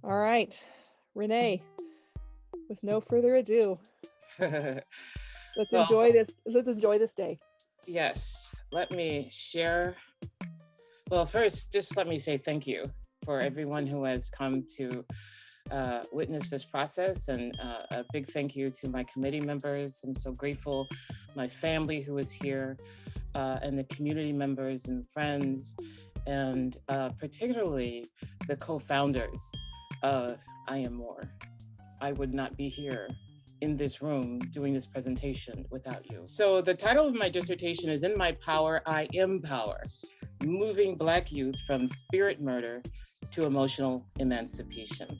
All right, Renee, with no further ado, let's Well, enjoy this. Let's enjoy this day. yes, let me share. Well, first, just let me say thank you for everyone who has come to witness this process, and a big thank you to my committee members. I'm so grateful, my family who is here, and the community members and friends, and particularly the co-founders of I Am More. I would not be here in this room doing this presentation without you. So the title of my dissertation is In My Power, I Am Power, Moving Black Youth from Spirit Murder to Emotional Emancipation.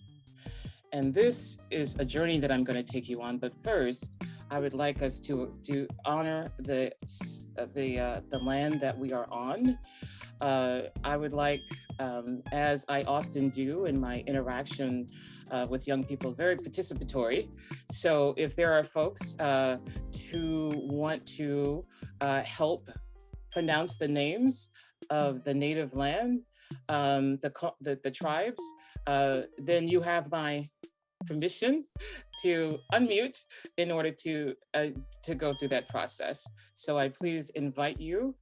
And this is a journey that I'm going to take you on. But first, I would like us to honor the land that we are on. I would like, as I often do in my interaction with young people, very participatory. So if there are folks who want to help pronounce the names of the native land, the tribes, then you have my permission to unmute in order to go through that process. So I please invite you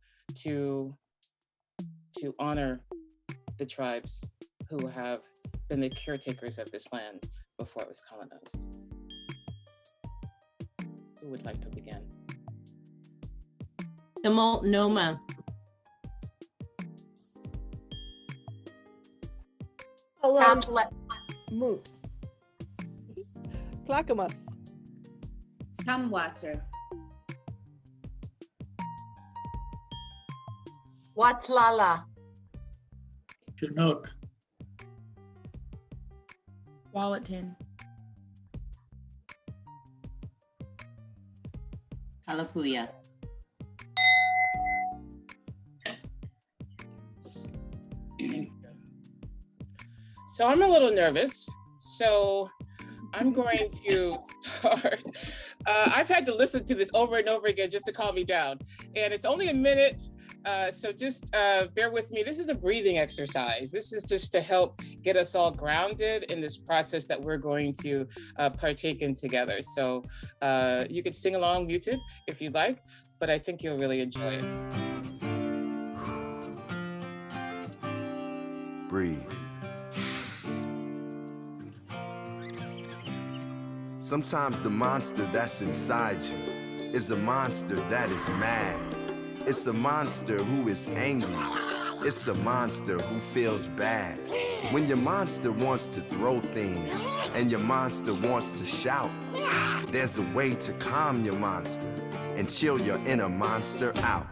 to honor the tribes who have been the caretakers of this land before it was colonized. Who would like to begin? Noma. Moot. Clackamas. Tumwater. Watlala. Chinook. Walleton. Kalapuya. So I'm a little nervous. So I'm going to start. I've had to listen to this over and over again just to calm me down. And it's only a minute. So just bear with me. This is a breathing exercise. This is just to help get us all grounded in this process that we're going to partake in together. So you could sing along muted if you'd like, but I think you'll really enjoy it. Breathe. Sometimes the monster that's inside you is a monster that is mad. It's a monster who is angry. It's a monster who feels bad. When your monster wants to throw things and your monster wants to shout, there's a way to calm your monster and chill your inner monster out.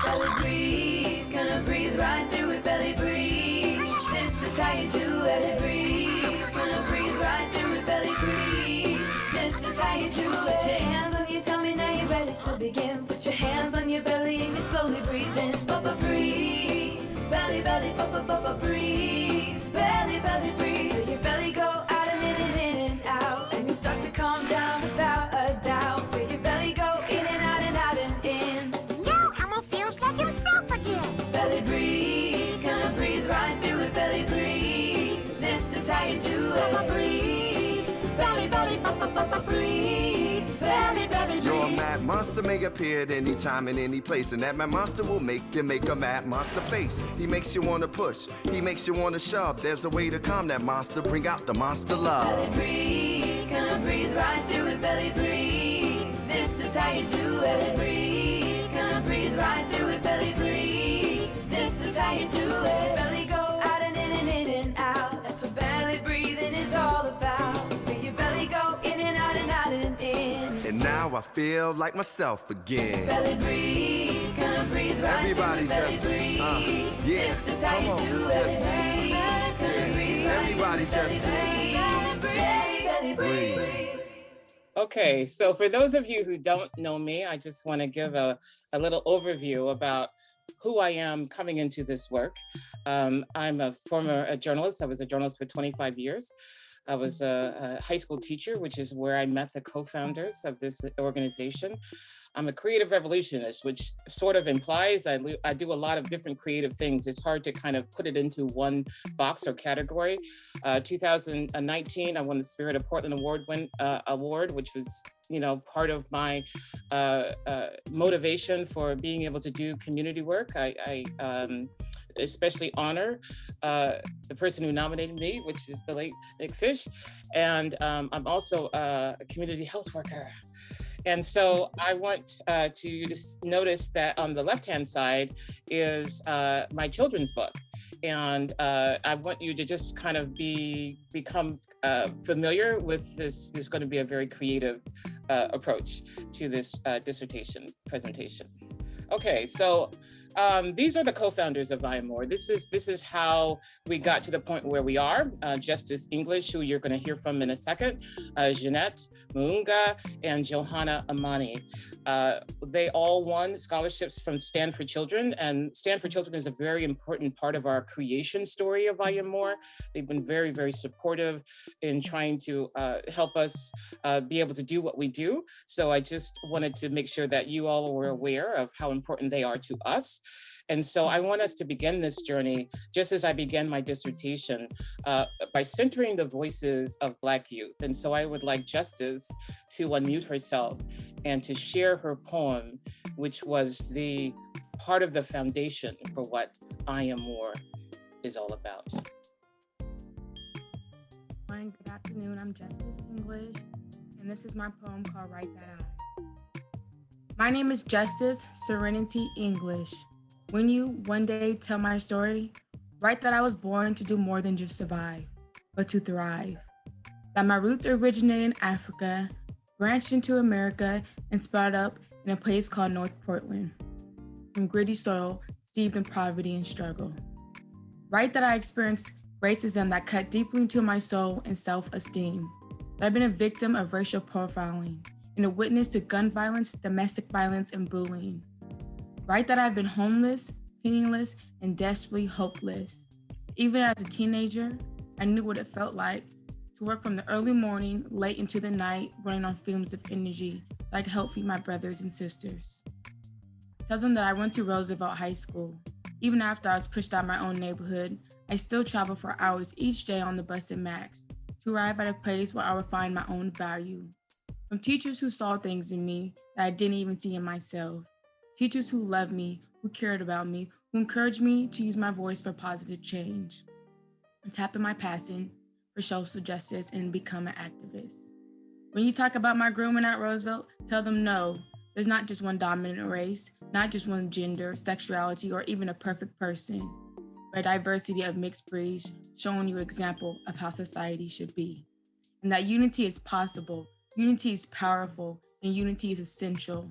Belly breathe, gonna breathe right through it, belly breathe. This is how you do it, breathe. Gonna breathe right through it, belly breathe. This is how you do it. Put your hands on your tummy, now you're ready to begin. Put your hands on your belly and you slowly breathe in. Bubba breathe, belly, belly, bubba breathe. Belly, belly breathe. Let your belly go out and in and out. And you start to calm down without a doubt. Let your belly go in and out and out and in. Now Elmo feels like himself again. Belly breathe, gonna breathe right through it, belly breathe. This is how you do it. Bubba breathe, belly, belly, bubba breathe. Belly, belly, breathe. Your mad monster may appear at any time in any place, and that mad monster will make you make a mad monster face. He makes you wanna push, he makes you wanna shove. There's a way to calm that monster, bring out the monster love. Belly breathe, gonna breathe right through it, belly breathe. This is how you do it. Belly breathe, gonna breathe right through it, belly breathe. This is how you do it. Belly go out and in and out. That's what belly breathing is all about. Feel your belly go in and out and in. And now I feel like myself again. Belly breathe, gonna breathe right Everybody through it, belly just, breathe. yeah, This is how come you on, do just it. Breathe, gonna breathe right everybody through it, just belly breathe. Belly breathe. breathe. Okay, so for those of you who don't know me, I just want to give a little overview about who I am coming into this work. I'm a former journalist. I was a journalist for 25 years. I was a high school teacher, which is where I met the co-founders of this organization. I'm a creative revolutionist, which sort of implies I do a lot of different creative things. It's hard to kind of put it into one box or category. 2019, I won the Spirit of Portland Award, which was, part of my motivation for being able to do community work. I especially honor the person who nominated me, which is the late Nick Fish. And I'm also a community health worker. And so I want to just notice that on the left-hand side is my children's book. And I want you to just kind of become familiar with this. This is going to be a very creative approach to this dissertation presentation. Okay, so these are the co-founders of I Am More. This is how we got to the point where we are. Justice English, who you're going to hear from in a second, Jeanette Muunga, and Johanna Amani. They all won scholarships from Stand for Children, and Stand for Children is a very important part of our creation story of I Am More. They've been very, very supportive in trying to help us be able to do what we do. So I just wanted to make sure that you all were aware of how important they are to us. And so I want us to begin this journey, just as I began my dissertation, by centering the voices of Black youth. And so I would like Justice to unmute herself and to share her poem, which was the part of the foundation for what I Am More is all about. Good afternoon, I'm Justice English, and this is my poem called Write That I. My name is Justice Serenity English. When you one day tell my story, write that I was born to do more than just survive, but to thrive. That my roots originated in Africa, branched into America, and sprouted up in a place called North Portland, from gritty soil steeped in poverty and struggle. Write that I experienced racism that cut deeply into my soul and self-esteem. That I've been a victim of racial profiling and a witness to gun violence, domestic violence, and bullying. Write that I've been homeless, penniless, and desperately hopeless. Even as a teenager, I knew what it felt like to work from the early morning, late into the night, running on fumes of energy so I could help feed my brothers and sisters. Tell them that I went to Roosevelt High School. Even after I was pushed out of my own neighborhood, I still traveled for hours each day on the bus at Max to arrive at a place where I would find my own value. From teachers who saw things in me that I didn't even see in myself. Teachers who loved me, who cared about me, who encouraged me to use my voice for positive change. And tapping my passion for social justice and become an activist. When you talk about my grooming at Roosevelt, tell them no, there's not just one dominant race, not just one gender, sexuality, or even a perfect person, but a diversity of mixed breeds showing you an example of how society should be. And that unity is possible, unity is powerful, and unity is essential.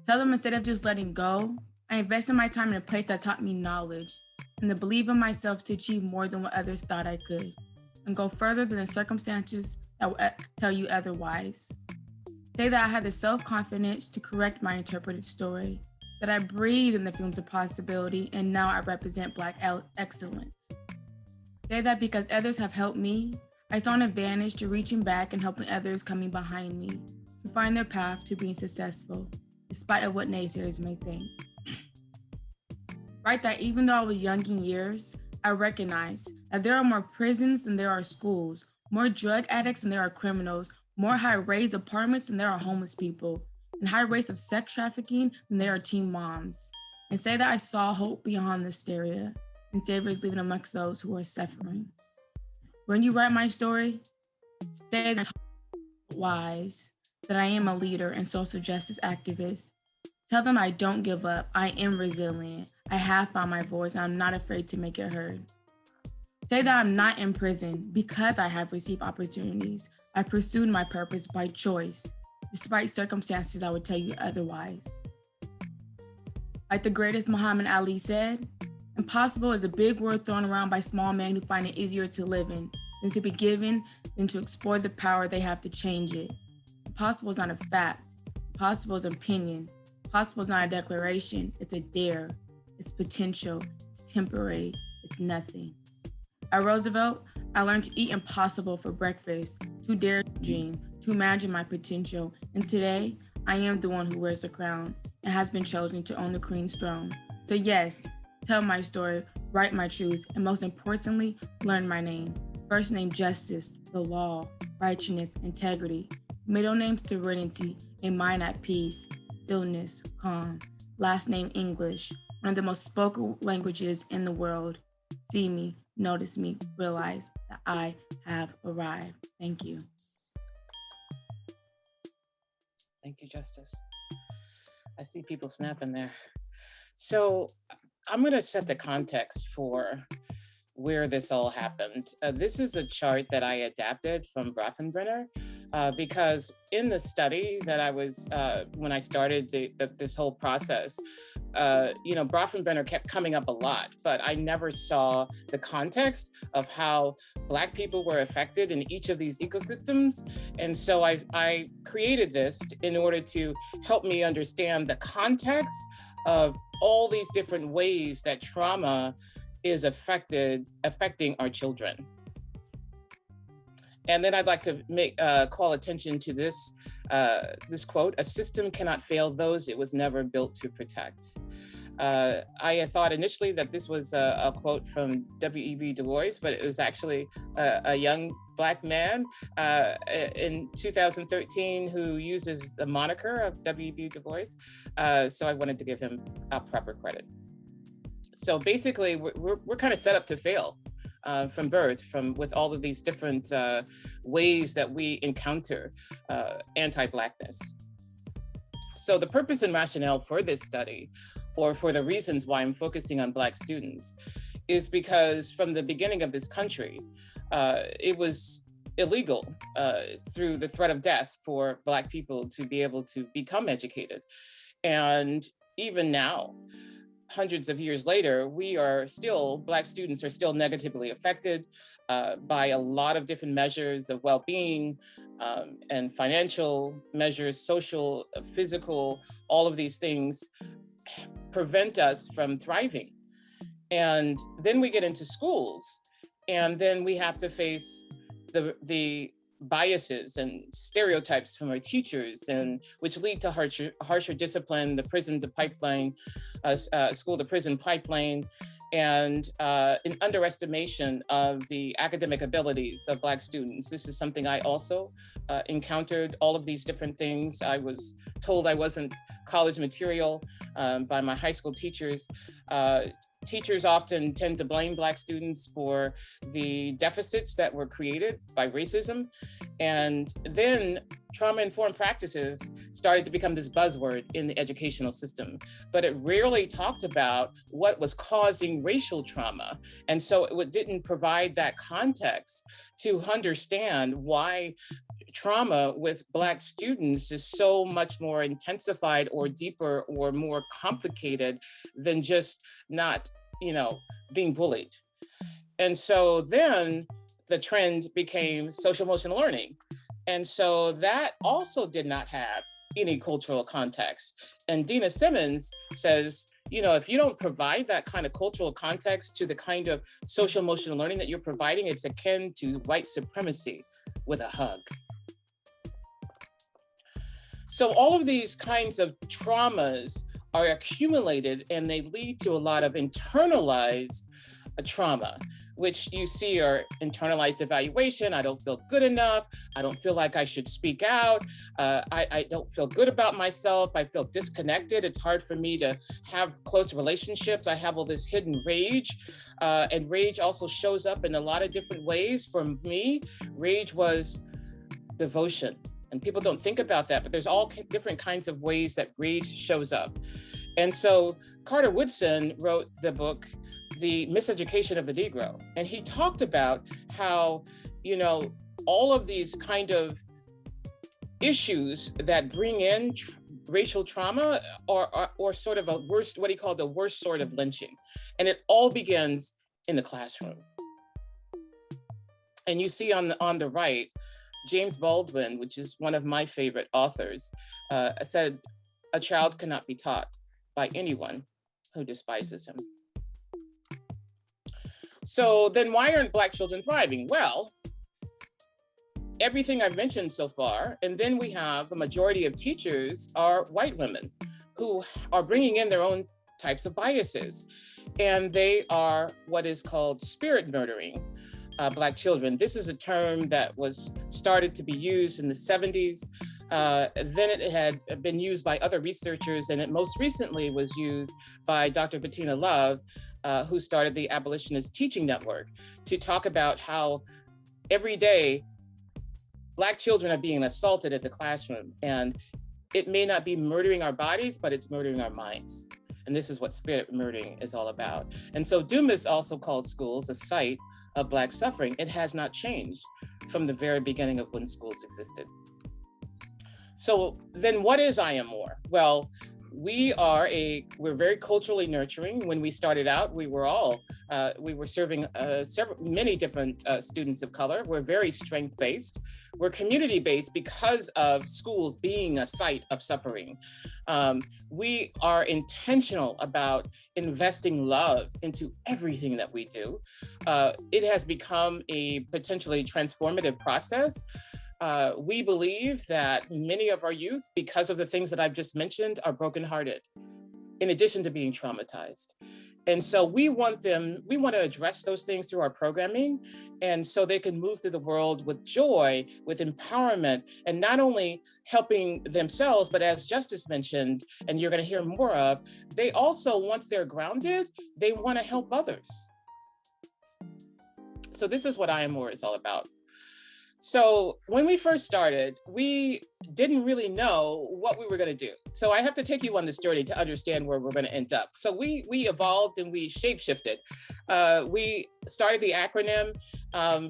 Tell them instead of just letting go, I invested my time in a place that taught me knowledge and the belief in myself to achieve more than what others thought I could and go further than the circumstances that will tell you otherwise. Say that I had the self-confidence to correct my interpreted story, that I breathe in the fumes of possibility and now I represent Black excellence. Say that because others have helped me, I saw an advantage to reaching back and helping others coming behind me to find their path to being successful, despite of what naysayers may think. Write that even though I was young in years, I recognize that there are more prisons than there are schools, more drug addicts than there are criminals, more high-raised apartments than there are homeless people, and high rates of sex trafficking than there are teen moms. And say that I saw hope beyond the hysteria, and saviors living amongst those who are suffering. When you write my story, say that I'm wise, that I am a leader and social justice activist. Tell them I don't give up, I am resilient, I have found my voice, and I'm not afraid to make it heard. Say that I'm not in prison because I have received opportunities. I pursued my purpose by choice, despite circumstances I would tell you otherwise. Like the greatest Muhammad Ali said, impossible is a big word thrown around by small men who find it easier to live in than to be given, than to explore the power they have to change it. Impossible is not a fact. Impossible is an opinion. Impossible is not a declaration. It's a dare. It's potential. It's temporary. It's nothing. At Roosevelt, I learned to eat impossible for breakfast, to dare to dream, to imagine my potential, and today I am the one who wears a crown and has been chosen to own the queen's throne. So yes, tell my story, write my truths, and most importantly, learn my name. First name Justice, the law, righteousness, integrity. Middle name Serenity, a mind at peace, stillness, calm. Last name English, one of the most spoken languages in the world. See me, notice me, realize that I have arrived. Thank you. Thank you, Justice. I see people snapping there. So I'm going to set the context for where this all happened. This is a chart that I adapted from Brafenbrenner because in the study that I was, when I started this whole process, Brafenbrenner kept coming up a lot, but I never saw the context of how Black people were affected in each of these ecosystems. And so I created this in order to help me understand the context of all these different ways that trauma is affecting our children. And then I'd like to call attention to this quote: "A system cannot fail those it was never built to protect." I had thought initially that this was a quote from W.E.B. Du Bois, but it was actually a young Black man in 2013 who uses the moniker of W.E.B. Du Bois. So I wanted to give him proper credit. So basically, we're kind of set up to fail from birth, with all of these different ways that we encounter anti-Blackness. So the purpose and rationale for this study, or for the reasons why I'm focusing on Black students, is because from the beginning of this country, it was illegal through the threat of death for Black people to be able to become educated. And even now, hundreds of years later, Black students are still negatively affected by a lot of different measures of well-being and financial measures, social, physical, all of these things prevent us from thriving. And then we get into schools, and then we have to face the biases and stereotypes from our teachers, and which lead to harsher discipline, the prison to pipeline, school to prison pipeline, and an underestimation of the academic abilities of Black students. This is something I also encountered, all of these different things. I was told I wasn't college material by my high school teachers. Teachers often tend to blame Black students for the deficits that were created by racism. And then trauma-informed practices started to become this buzzword in the educational system, but it rarely talked about what was causing racial trauma. And so it didn't provide that context to understand why trauma with Black students is so much more intensified or deeper or more complicated than just not, being bullied. And so then the trend became social emotional learning. And so that also did not have any cultural context. And Dina Simmons says, if you don't provide that kind of cultural context to the kind of social emotional learning that you're providing, it's akin to white supremacy with a hug. So all of these kinds of traumas are accumulated, and they lead to a lot of internalized trauma, which you see are internalized evaluation. I don't feel good enough. I don't feel like I should speak out. I don't feel good about myself. I feel disconnected. It's hard for me to have close relationships. I have all this hidden rage, and rage also shows up in a lot of different ways. For me, rage was devotion. And people don't think about that, but there's all different kinds of ways that rage shows up. And so Carter Woodson wrote the book, The Miseducation of the Negro. And he talked about how, all of these kind of issues that bring in racial trauma are sort of what he called the worst sort of lynching. And it all begins in the classroom. And you see on the right, James Baldwin, which is one of my favorite authors, said, "A child cannot be taught by anyone who despises him." So then why aren't Black children thriving? Well, everything I've mentioned so far, and then we have the majority of teachers are white women who are bringing in their own types of biases. And they are what is called spirit murdering Black children. This is a term that was started to be used in the 70s. Then it had been used by other researchers, and it most recently was used by Dr. Bettina Love, who started the Abolitionist Teaching Network, to talk about how every day Black children are being assaulted at the classroom. And it may not be murdering our bodies, but it's murdering our minds. And this is what spirit murdering is all about. And so Dumas also called schools a site of Black suffering. It has not changed from the very beginning of when schools existed. So then what is I Am More? Well, we're very culturally nurturing. When we started out, we were serving many different students of color. We're very strength-based. We're community-based because of schools being a site of suffering. We are intentional about investing love into everything that we do. It has become a potentially transformative process. We believe that many of our youth, because of the things that I've just mentioned, are brokenhearted, in addition to being traumatized. And so we want to address those things through our programming, and so they can move through the world with joy, with empowerment, and not only helping themselves, but as Justice mentioned, and you're going to hear more of, they also, once they're grounded, they want to help others. So this is what I Am More is all about. So when we first started, we didn't really know what we were going to do. So I have to take you on this journey to understand where we're going to end up. So we evolved and we shapeshifted. We started the acronym.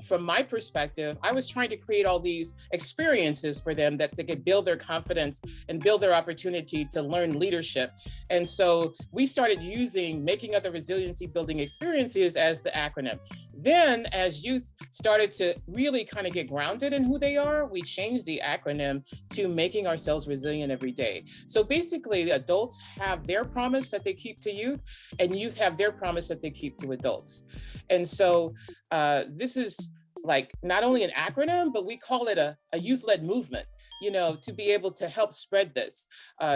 From my perspective, I was trying to create all these experiences for them that they could build their confidence and build their opportunity to learn leadership. And so we started using Making Other Resiliency Building Experiences as the acronym. Then as youth started to really kind of get grounded in who they are, we changed the acronym to Making Ourselves Resilient Every Day. So basically, adults have their promise that they keep to youth, and youth have their promise that they keep to adults. And so this is like not only an acronym, but we call it a youth-led movement, to be able to help spread this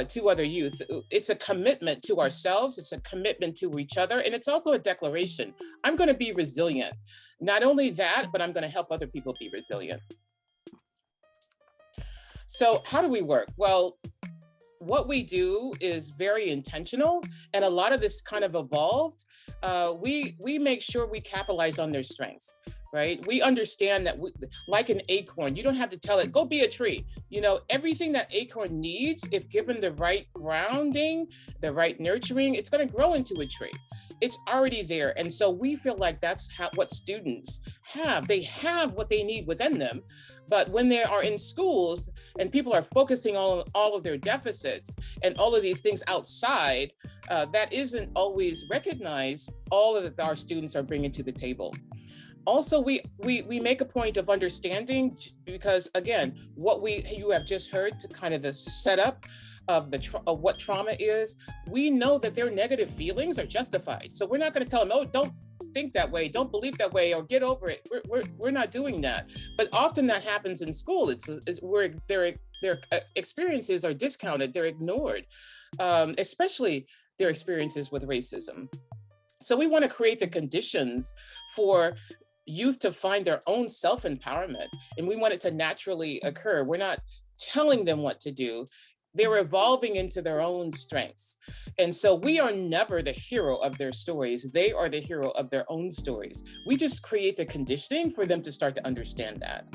to other youth. It's a commitment to ourselves, it's a commitment to each other, and it's also a declaration. I'm going to be resilient. Not only that, but I'm going to help other people be resilient. So how do we work? Well, what we do is very intentional, and a lot of this kind of evolved. We make sure we capitalize on their strengths, right? We understand that like an acorn, you don't have to tell it, go be a tree. Everything that acorn needs, if given the right grounding, the right nurturing, it's going to grow into a tree. It's already there. And so we feel like that's what students have. They have what they need within them. But when they are in schools and people are focusing on all of their deficits and all of these things outside, that isn't always recognized, all of that our students are bringing to the table. Also, we make a point of understanding, because again, you have just heard to kind of the setup of what trauma is. We know that their negative feelings are justified. So we're not going to tell them, oh, don't think that way, don't believe that way, or get over it. We're not doing that. But often that happens in school. It's where their experiences are discounted, they're ignored, especially their experiences with racism. So we want to create the conditions for youth to find their own self-empowerment, and we want it to naturally occur. We're not telling them what to do. They're evolving into their own strengths. And so we are never the hero of their stories. They are the hero of their own stories. We just create the conditioning for them to start to understand that.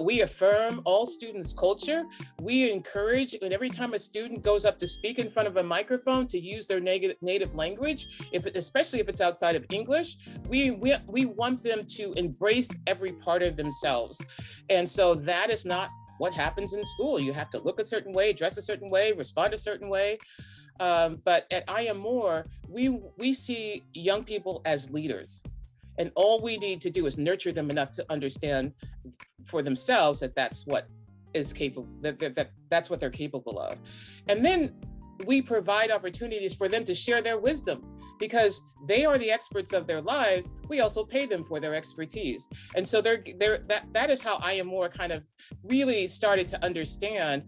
We affirm all students' culture. We encourage, and every time a student goes up to speak in front of a microphone, to use their native language, especially if it's outside of English, we want them to embrace every part of themselves. And so that is not what happens in school. You have to look a certain way, dress a certain way, respond a certain way. But at I Am More, we see young people as leaders. And all we need to do is nurture them enough to understand for themselves that that's what is capable, that's what they're capable of. And then we provide opportunities for them to share their wisdom, because they are the experts of their lives. We also pay them for their expertise. And so that is how I Am More kind of really started to understand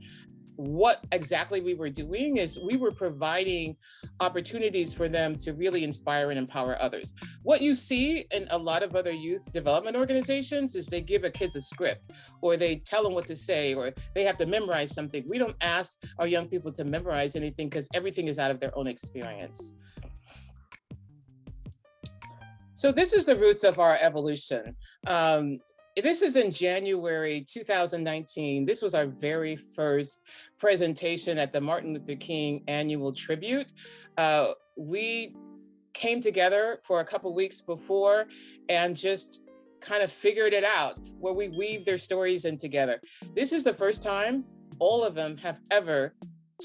what exactly we were doing. Is we were providing opportunities for them to really inspire and empower others. What you see in a lot of other youth development organizations is they give a kids a script, or they tell them what to say, or they have to memorize something. We don't ask our young people to memorize anything because everything is out of their own experience. So this is the roots of our evolution. This is in January 2019. This was our very first presentation at the Martin Luther King Annual Tribute. We came together for a couple weeks before and just kind of figured it out, where we weave their stories in together. This is the first time all of them have ever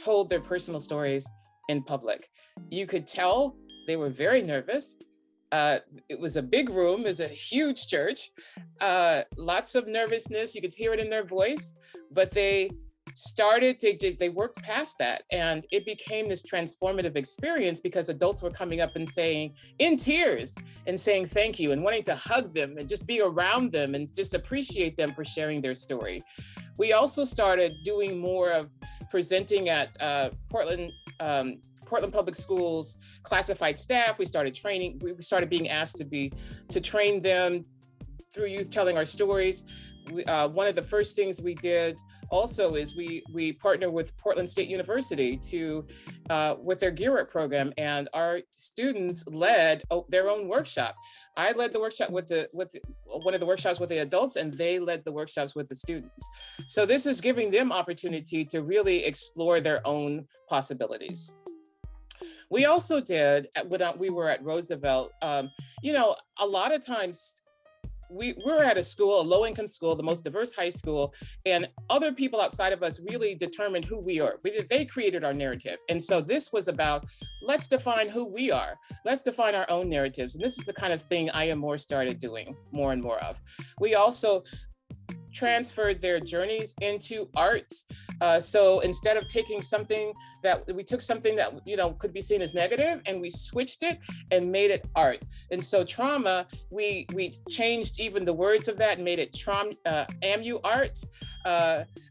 told their personal stories in public. You could tell they were very nervous. It was a big room, it was a huge church, lots of nervousness, you could hear it in their voice, but they worked past that, and it became this transformative experience because adults were coming up and saying, in tears, and saying thank you, and wanting to hug them and just be around them and just appreciate them for sharing their story. We also started doing more of presenting at Portland Public Schools classified staff. We started training. We started being asked to train them through youth telling our stories. One of the first things we did also is we partner with Portland State University with their Gear Up program, and our students led their own workshop. I led the workshop with one of the workshops with the adults, and they led the workshops with the students. So this is giving them opportunity to really explore their own possibilities. We also did, when we were at Roosevelt, a lot of times we were at a school, a low-income school, the most diverse high school, and other people outside of us really determined who we are. They created our narrative. And so this was about, let's define who we are. Let's define our own narratives. And this is the kind of thing I Am More started doing more and more of. We also transferred their journeys into art. So instead of taking something that could be seen as negative, and we switched it and made it art. And so trauma, we changed even the words of that and made it AMU art,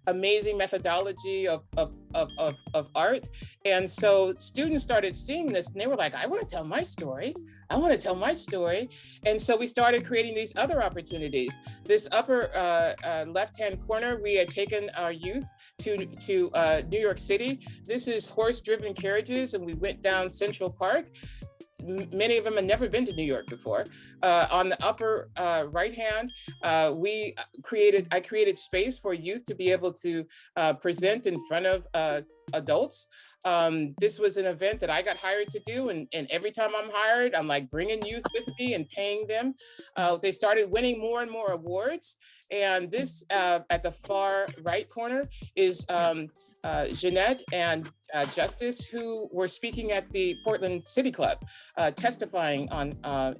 amazing methodology of art. And so students started seeing this and they were like, I want to tell my story. I want to tell my story. And so we started creating these other opportunities. This upper left-hand corner, we had taken our youth to New York City. This is horse-driven carriages, and we went down Central Park. Many of them had never been to New York before. On the upper right hand, I created space for youth to be able to present in front of adults. This was an event that I got hired to do, and every time I'm hired, I'm like bringing youth with me and paying them. They started winning more and more awards. And this at the far right corner is Jeanette and Justice, who were speaking at the Portland City Club, testifying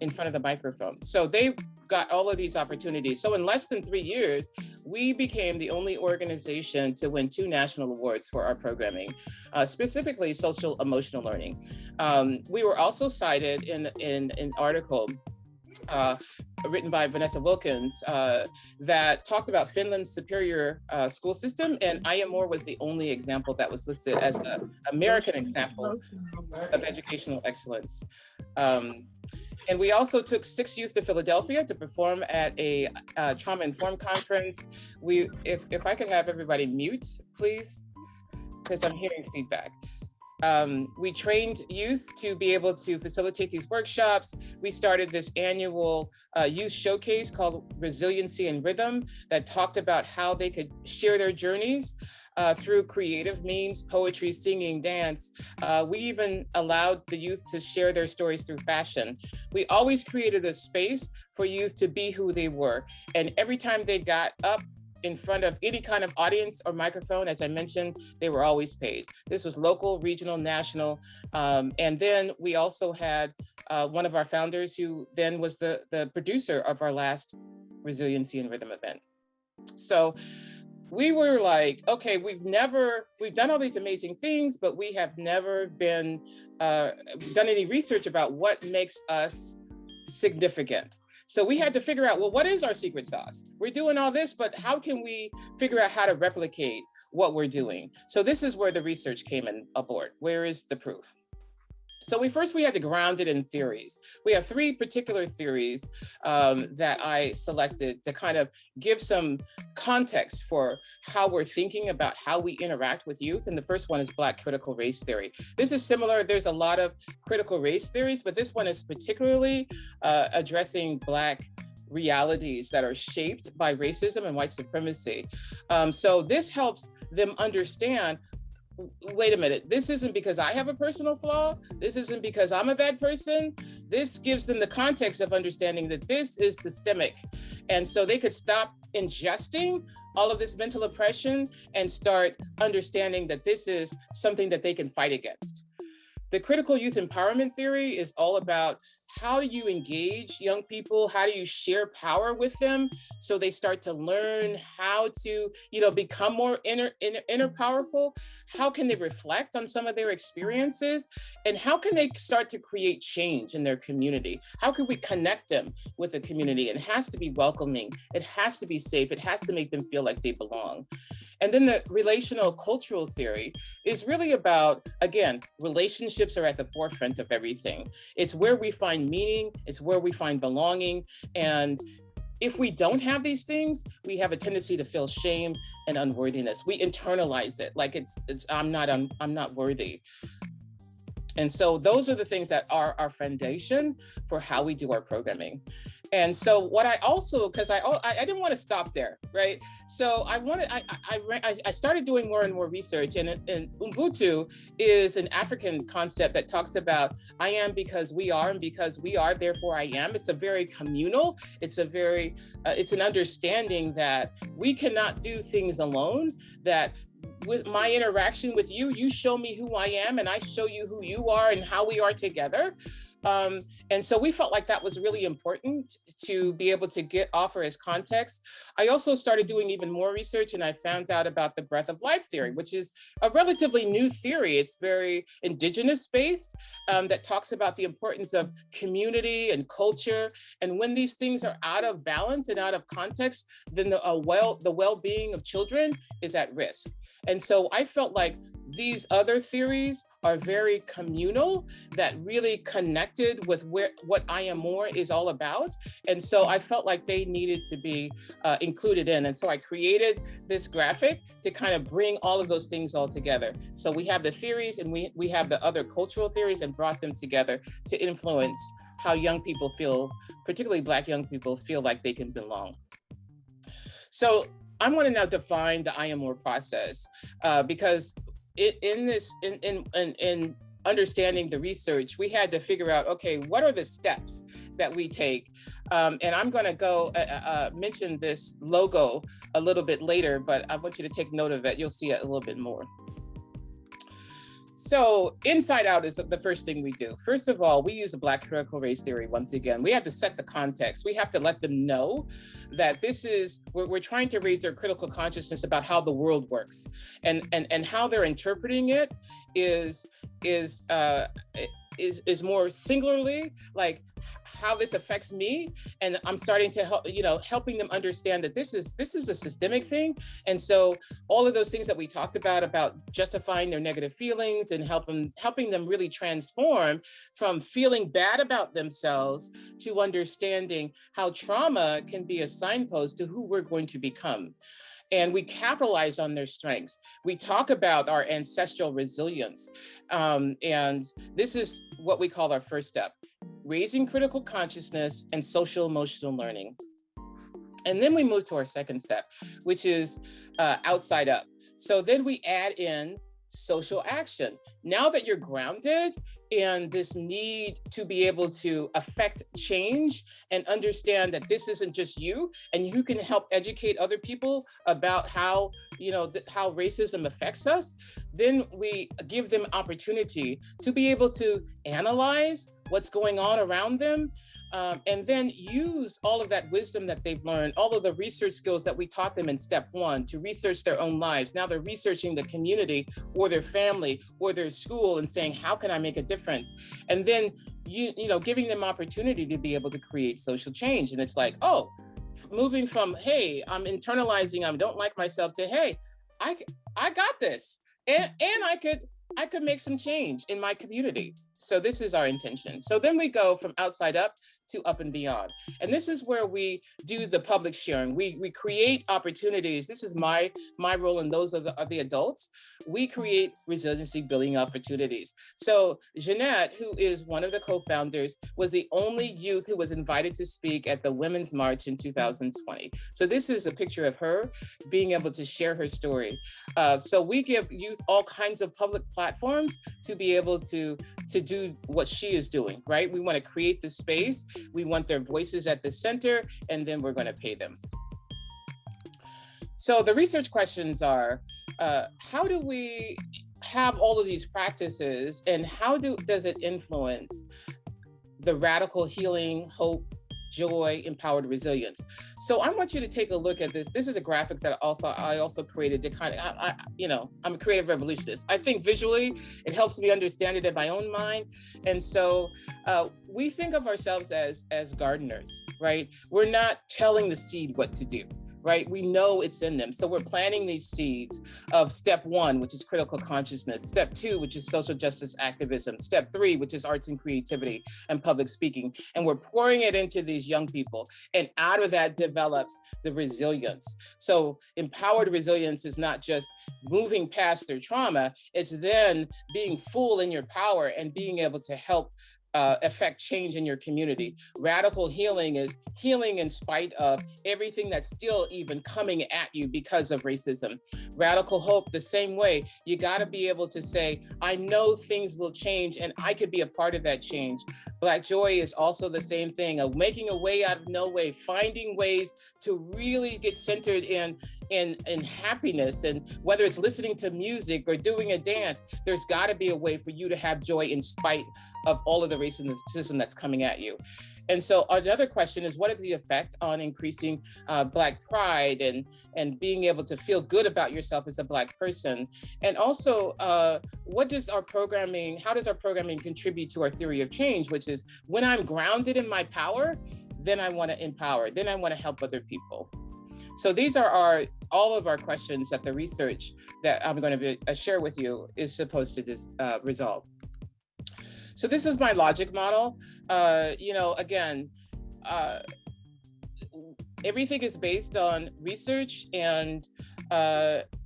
in front of the microphone. So they got all of these opportunities. So in less than 3 years, we became the only organization to win 2 national awards for our programming, specifically social emotional learning. We were also cited in an article written by Vanessa Wilkins that talked about Finland's superior school system, and I Am More was the only example that was listed as an American example of educational excellence. And we also took 6 youth to Philadelphia to perform at a trauma-informed conference. If I could have everybody mute, please, because I'm hearing feedback. We trained youth to be able to facilitate these workshops. We started this annual youth showcase called Resiliency and Rhythm that talked about how they could share their journeys through creative means, poetry, singing, dance. We even allowed the youth to share their stories through fashion. We always created a space for youth to be who they were. And every time they got up in front of any kind of audience or microphone, as I mentioned, they were always paid. This was local, regional, national. And then we also had one of our founders who then was the producer of our last Resiliency and Rhythm event. So we were like, okay, we've done all these amazing things, but we have never been done any research about what makes us significant. So we had to figure out, well, what is our secret sauce? We're doing all this, but how can we figure out how to replicate what we're doing? So this is where the research came in aboard. Where is the proof? So we had to ground it in theories. We have 3 particular theories that I selected to kind of give some context for how we're thinking about how we interact with youth. And the first one is Black critical race theory. This is similar. There's a lot of critical race theories, but this one is particularly addressing Black realities that are shaped by racism and white supremacy. So this helps them understand, wait a minute, this isn't because I have a personal flaw. This isn't because I'm a bad person. This gives them the context of understanding that this is systemic. And so they could stop ingesting all of this mental oppression and start understanding that this is something that they can fight against. The critical youth empowerment theory is all about how do you engage young people? How do you share power with them so they start to learn how to, become more inner powerful? How can they reflect on some of their experiences? And how can they start to create change in their community? How can we connect them with the community? It has to be welcoming. It has to be safe. It has to make them feel like they belong. And then the relational cultural theory is really about, again, relationships are at the forefront of everything. It's where we find meaning, it's where we find belonging. And if we don't have these things, we have a tendency to feel shame and unworthiness. We internalize it like it's I'm not worthy. And so those are the things that are our foundation for how we do our programming. And so what I also, because I didn't want to stop there, right? So I started doing more and more research, and Ubuntu is an African concept that talks about I am because we are, and because we are, therefore I am. It's a very communal, it's an understanding that we cannot do things alone, that with my interaction with you, you show me who I am and I show you who you are and how we are together. And so we felt like that was really important to be able to offer as context. I also started doing even more research, and I found out about the breath of life theory, which is a relatively new theory. It's very indigenous based, that talks about the importance of community and culture. And when these things are out of balance and out of context, then the well-being of children is at risk. And so I felt like these other theories are very communal, that really connected with what I Am More is all about. And so I felt like they needed to be included in. And so I created this graphic to kind of bring all of those things all together. So we have the theories and we have the other cultural theories, and brought them together to influence how young people feel, particularly Black young people, feel like they can belong. So I'm going to now define the I Am More process, because in understanding the research, we had to figure out, okay, what are the steps that we take? And I'm going to go mention this logo a little bit later, but I want you to take note of it. You'll see it a little bit more. So inside out is the first thing we do. First of all, we use a Black critical race theory. Once again, we have to set the context. We have to let them know that we're trying to raise their critical consciousness about how the world works, and how they're interpreting it is more singularly, like how this affects me. And I'm starting to helping them understand that this is a systemic thing. And so all of those things that we talked about justifying their negative feelings and helping them really transform from feeling bad about themselves to understanding how trauma can be a signpost to who we're going to become. And we capitalize on their strengths. We talk about our ancestral resilience. And this is what we call our first step: raising critical consciousness and social emotional learning. And then we move to our second step, which is outside up. So then we add in social action. now that you're grounded in this need to be able to affect change and understand that this isn't just you, and you can help educate other people about how, how racism affects us, then we give them opportunity to be able to analyze what's going on around them, and then use all of that wisdom that they've learned, all of the research skills that we taught them in step one to research their own lives. Now they're researching the community or their family or their school and saying, how can I make a difference? And then, giving them opportunity to be able to create social change. And it's like, oh, moving from, hey, I'm internalizing, I don't like myself, to, hey, I got this. And I could make some change in my community. So this is our intention. So then we go from outside up to up and beyond. And this is where we do the public sharing. We create opportunities. This is my role, and those are the adults. We create resiliency building opportunities. So Jeanette, who is one of the co-founders, was the only youth who was invited to speak at the Women's March in 2020. So this is a picture of her being able to share her story. So we give youth all kinds of public platforms to be able to do what she is doing, right? We want to create the space. We want their voices at the center, and then we're going to pay them. So the research questions are, how do we have all of these practices, and how does it influence the radical healing, hope, joy, empowered resilience? So I want you to take a look at this. This is a graphic that I also created to kind of, I'm a creative revolutionist. I think visually, it helps me understand it in my own mind. And so we think of ourselves as gardeners, right? We're not telling the seed what to do, right? We know it's in them. So we're planting these seeds of step one, which is critical consciousness, step two, which is social justice activism, step three, which is arts and creativity and public speaking. And we're pouring it into these young people. And out of that develops the resilience. So empowered resilience is not just moving past their trauma, it's then being full in your power and being able to help affect change in your community. Radical healing is healing in spite of everything that's still even coming at you because of racism. Radical hope, the same way. You got to be able to say, I know things will change and I could be a part of that change. Black joy is also the same thing, of making a way out of no way, finding ways to really get centered in happiness. And whether it's listening to music or doing a dance, there's got to be a way for you to have joy in spite of all of the racism that's coming at you. And so another question is, what is the effect on increasing Black pride and being able to feel good about yourself as a Black person? And also, how does our programming contribute to our theory of change, which is when I'm grounded in my power, then I want to empower, then I want to help other people. So these are all of our questions that the research that I'm going to share with you is supposed to resolve. So this is my logic model. Again, everything is based on research and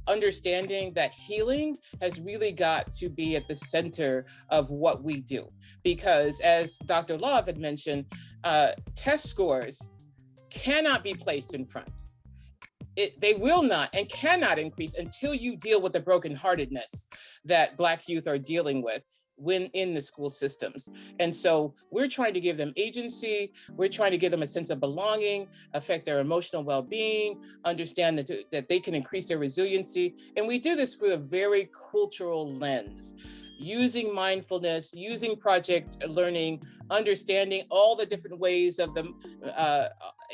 understanding that healing has really got to be at the center of what we do. Because as Dr. Love had mentioned, test scores cannot be placed in front. They will not and cannot increase until you deal with the brokenheartedness that Black youth are dealing with when in the school systems. And so we're trying to give them agency, we're trying to give them a sense of belonging, affect their emotional well-being, understand that they can increase their resiliency. And we do this through a very cultural lens, using mindfulness, using project learning, understanding all the different ways of the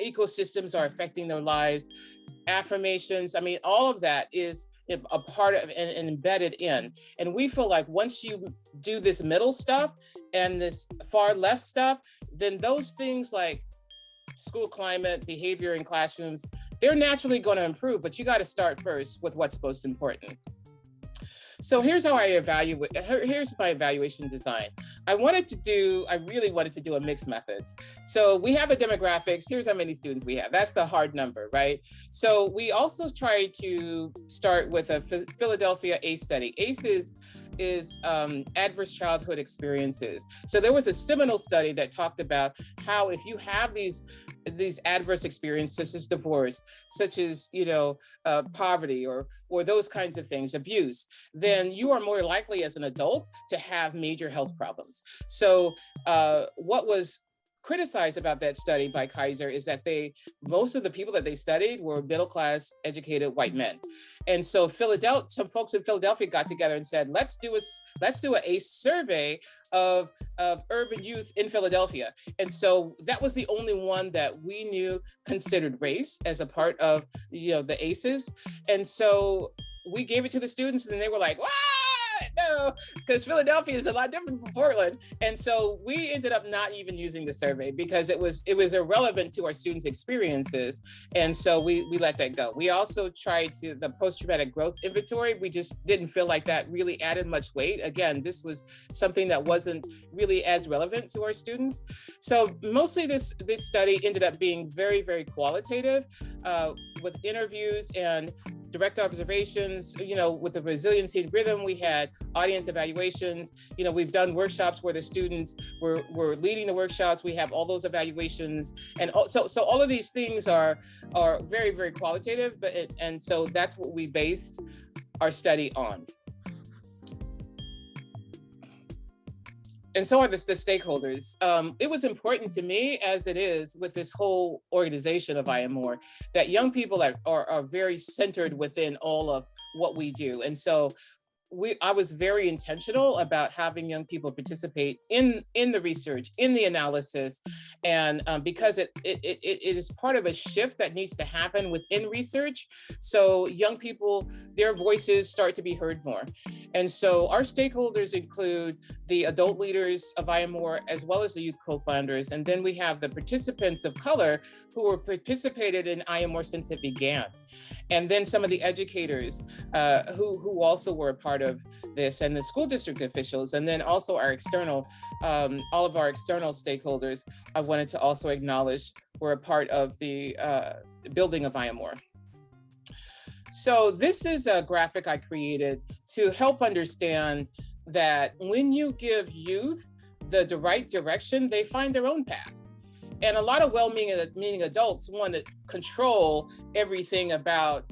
ecosystems are affecting their lives, affirmations. I mean, all of that is a part of and embedded in. And we feel like once you do this middle stuff and this far left stuff, then those things like school climate, behavior in classrooms, they're naturally going to improve, but you got to start first with what's most important. So here's how I evaluate, here's my evaluation design. I really wanted to do a mixed methods. So we have the demographics, here's how many students we have. That's the hard number, right? So we also try to start with a Philadelphia ACE study. ACE is is adverse childhood experiences. So there was a seminal study that talked about how if you have these adverse experiences, such as divorce, such as poverty, or those kinds of things, abuse, then you are more likely as an adult to have major health problems. So what was criticized about that study by Kaiser is that most of the people that they studied were middle-class educated white men. And so some folks in Philadelphia got together and said, let's do a survey of urban youth in Philadelphia. And so that was the only one that we knew considered race as a part of the ACEs. And so we gave it to the students, and they were like, "What? No," because Philadelphia is a lot different from Portland. And so we ended up not even using the survey because it was irrelevant to our students' experiences. And so we let that go. We also tried the post-traumatic growth inventory. We just didn't feel like that really added much weight. Again, this was something that wasn't really as relevant to our students. So mostly this study ended up being very, very qualitative, with interviews and direct observations, with the resiliency and rhythm. We had audience evaluations. We've done workshops where the students were leading the workshops. We have all those evaluations. And so all of these things are very, very qualitative. And so that's what we based our study on. And so are the stakeholders. It was important to me, as it is with this whole organization of I Am More, that young people are very centered within all of what we do. And so I was very intentional about having young people participate in the research, in the analysis, and because it is part of a shift that needs to happen within research. So young people, their voices start to be heard more. And so our stakeholders include the adult leaders of I Am More, as well as the youth co-founders. And then we have the participants of color who were participated in I Am More since it began. And then some of the educators who also were a part of this, and the school district officials, and then also our external, all of our external stakeholders, I wanted to also acknowledge were a part of the building of I Am More. So this is a graphic I created to help understand that when you give youth the right direction, they find their own path. And a lot of well-meaning adults want to control everything about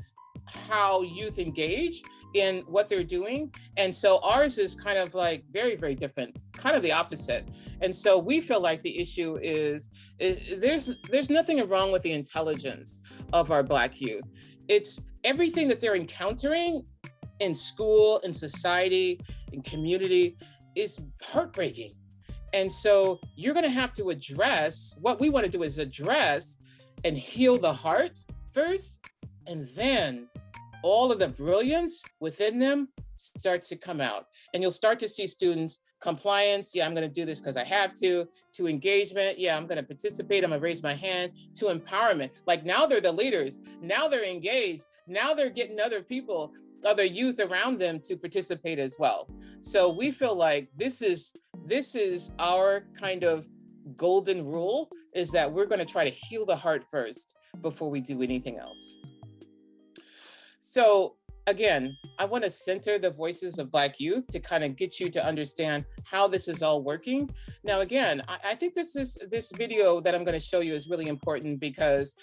how youth engage in what they're doing. And so ours is kind of like very, very different, kind of the opposite. And so we feel like the issue is there's nothing wrong with the intelligence of our Black youth. It's everything that they're encountering in school, in society, in community is heartbreaking. And so you're going to have to address, what we want to do is address and heal the heart first, and then all of the brilliance within them starts to come out. And you'll start to see students compliance. Yeah, I'm going to do this because I have to engagement. Yeah, I'm going to participate. I'm going to raise my hand, to empowerment. Like now they're the leaders. Now they're engaged. Now they're getting other people, other youth around them to participate as well. So we feel like this is our kind of golden rule, is that we're going to try to heal the heart first before we do anything else. So again, I want to center the voices of Black youth to kind of get you to understand how this is all working. Now, again, I think this video that I'm going to show you is really important because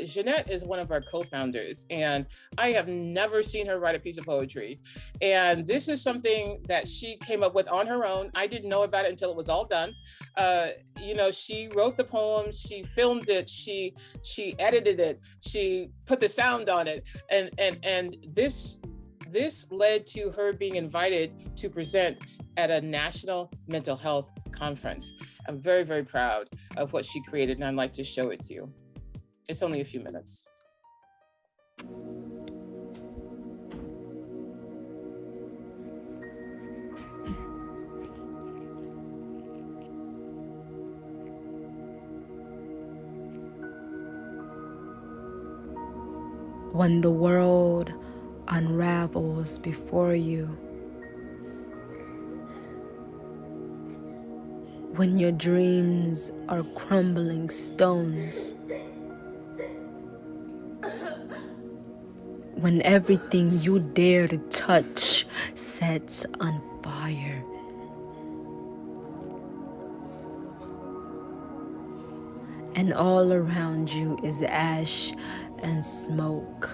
Jeanette is one of our co-founders, and I have never seen her write a piece of poetry. And this is something that she came up with on her own. I didn't know about it until it was all done. She wrote the poems, she filmed it, she edited it, she put the sound on it, and this led to her being invited to present at a national mental health conference. I'm very, very proud of what she created, and I'd like to show it to you. It's only a few minutes. When the world unravels before you, when your dreams are crumbling stones, when everything you dare to touch sets on fire. And all around you is ash and smoke.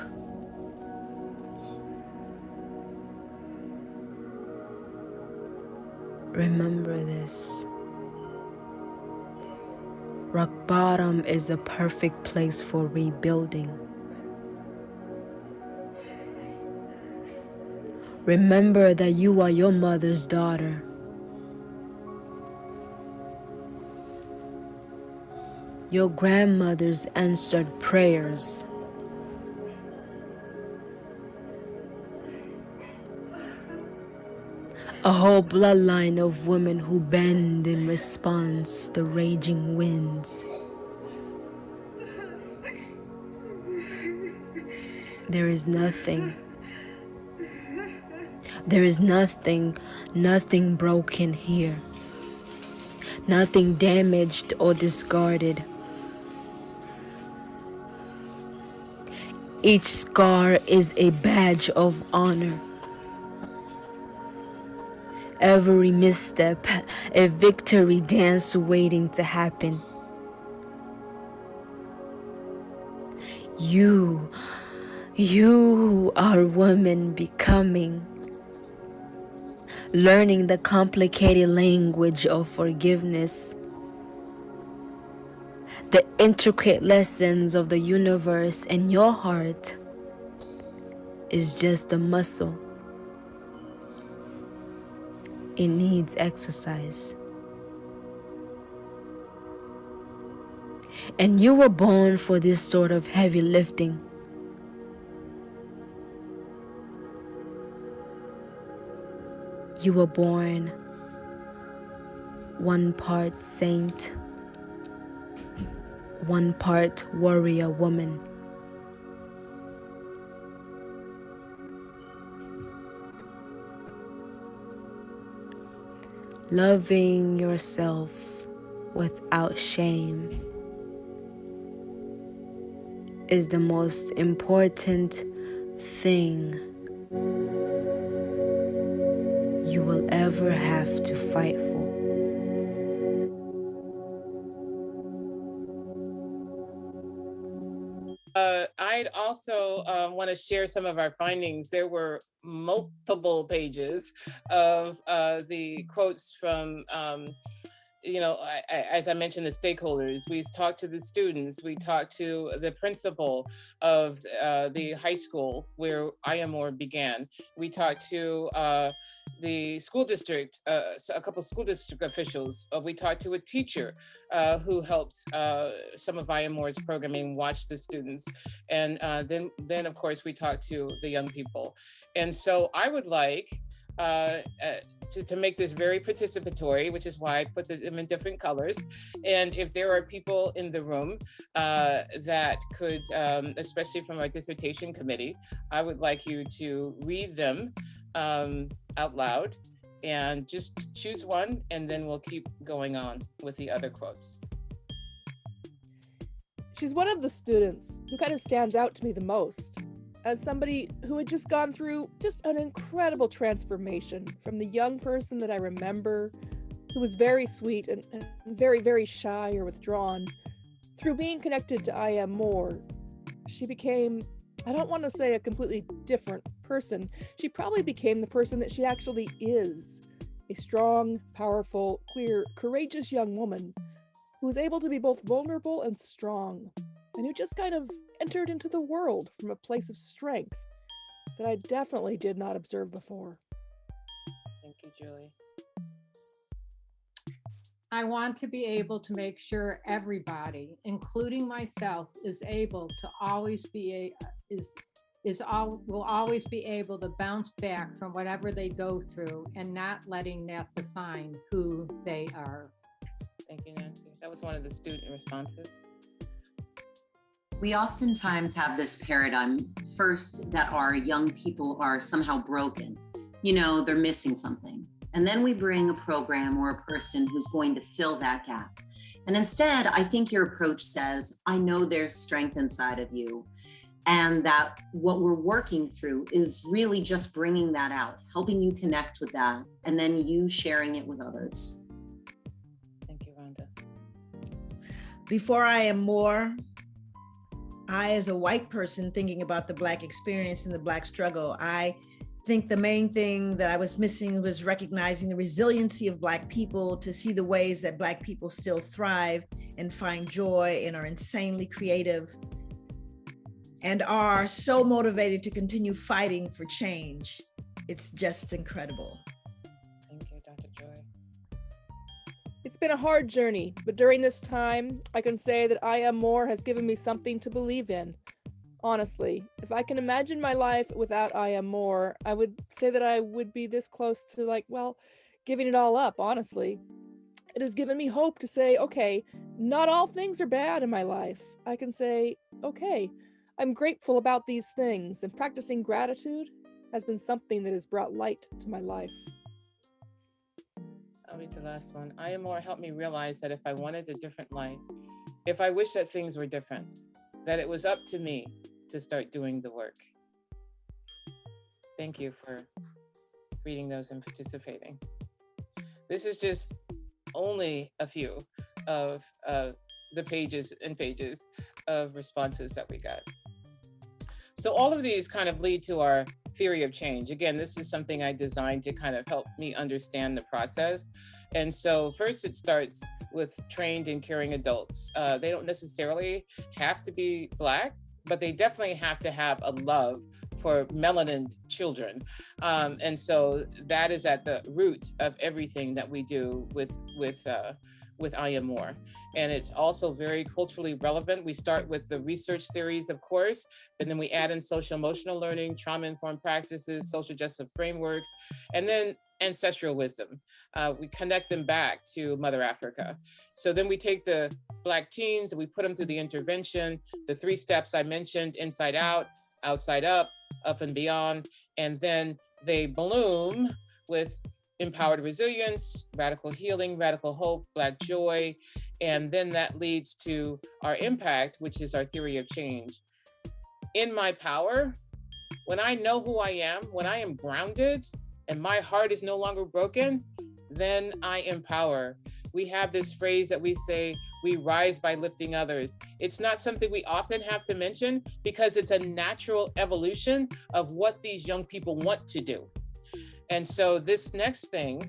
Remember this. Rock bottom is a perfect place for rebuilding. Remember that you are your mother's daughter. Your grandmother's answered prayers. A whole bloodline of women who bend in response to the raging winds. There is nothing broken here. Nothing damaged or discarded. Each scar is a badge of honor. Every misstep, a victory dance waiting to happen. You are women becoming, learning the complicated language of forgiveness, the intricate lessons of the universe, and your heart is just a muscle. It needs exercise. And you were born for this sort of heavy lifting. You were born one part saint, one part warrior woman. Loving yourself without shame is the most important thing you will ever have to fight for. I'd also want to share some of our findings. There were multiple pages of the quotes from as I mentioned, the stakeholders. We talked to the students. We talked to the principal of the high school where IAMOR began. We talked to the school district, a couple of school district officials. We talked to a teacher who helped some of IAMOR's programming watch the students. And then of course, we talked to the young people. And so I would like to make this very participatory, which is why I put them in different colors. And if there are people in the room that could, especially from our dissertation committee, I would like you to read them out loud and just choose one, and then we'll keep going on with the other quotes. She's one of the students who kind of stands out to me the most, as somebody who had just gone through just an incredible transformation from the young person that I remember, who was very sweet and very, very shy or withdrawn. Through being connected to I Am More, she became, I don't want to say a completely different person. She probably became the person that she actually is, a strong, powerful, clear, courageous young woman who was able to be both vulnerable and strong, and who just kind of entered into the world from a place of strength that I definitely did not observe before. Thank you, Julie. I want to be able to make sure everybody, including myself, is able to always be will always be able to bounce back from whatever they go through and not letting that define who they are. Thank you, Nancy. That was one of the student responses. We oftentimes have this paradigm first that our young people are somehow broken. They're missing something. And then we bring a program or a person who's going to fill that gap. And instead, I think your approach says, I know there's strength inside of you. And that what we're working through is really just bringing that out, helping you connect with that, and then you sharing it with others. Thank you, Rhonda. Before I am more, I, as a white person thinking about the Black experience and the Black struggle, I think the main thing that I was missing was recognizing the resiliency of Black people, to see the ways that Black people still thrive and find joy and are insanely creative and are so motivated to continue fighting for change. It's just incredible. Thank you, Dr. Joy. It's been a hard journey, but during this time, I can say that I Am More has given me something to believe in. Honestly, if I can imagine my life without I Am More, I would say that I would be this close to giving it all up, honestly. It has given me hope to say, okay, not all things are bad in my life. I can say, okay, I'm grateful about these things, and practicing gratitude has been something that has brought light to my life. I'll read the last one. I Am More helped me realize that if I wanted a different life, if I wished that things were different, that it was up to me to start doing the work. Thank you for reading those and participating. This is just only a few of the pages and pages of responses that we got. So all of these kind of lead to our theory of change. Again, this is something I designed to kind of help me understand the process. And so first it starts with trained and caring adults. They don't necessarily have to be Black, but they definitely have to have a love for melanin children. And so that is at the root of everything that we do with I Am More. And it's also very culturally relevant. We start with the research theories, of course, and then we add in social emotional learning, trauma-informed practices, social justice frameworks, and then ancestral wisdom. We connect them back to Mother Africa. So then we take the Black teens and we put them through the intervention, the 3 steps I mentioned, inside out, outside up and beyond, and then they bloom with empowered resilience, radical healing, radical hope, Black joy, and then that leads to our impact, which is our theory of change. In my power, when I know who I am, when I am grounded and my heart is no longer broken, then I empower. We have this phrase that we say, we rise by lifting others. It's not something we often have to mention because it's a natural evolution of what these young people want to do. And so this next thing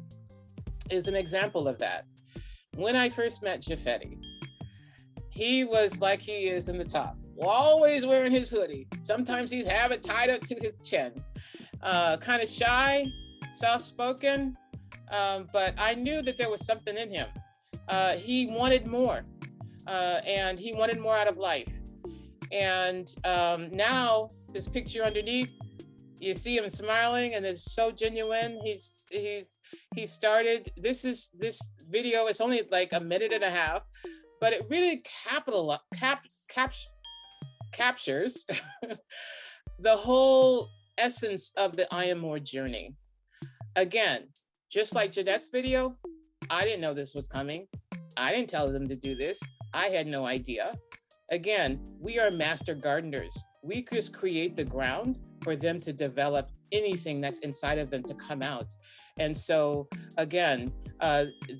is an example of that. When I first met Jafetti, he was like he is in the top, always wearing his hoodie. Sometimes he'd have it tied up to his chin. Kind of shy, soft-spoken, but I knew that there was something in him. He wanted more, and he wanted more out of life. And now this picture underneath, you see him smiling and it's so genuine. He started, this video is only like a minute and a half, but it really captures the whole essence of the I Am More journey. Again, just like Jeanette's video, I didn't know this was coming. I didn't tell them to do this. I had no idea. Again, we are master gardeners. We just create the ground for them to develop anything that's inside of them to come out. And so again,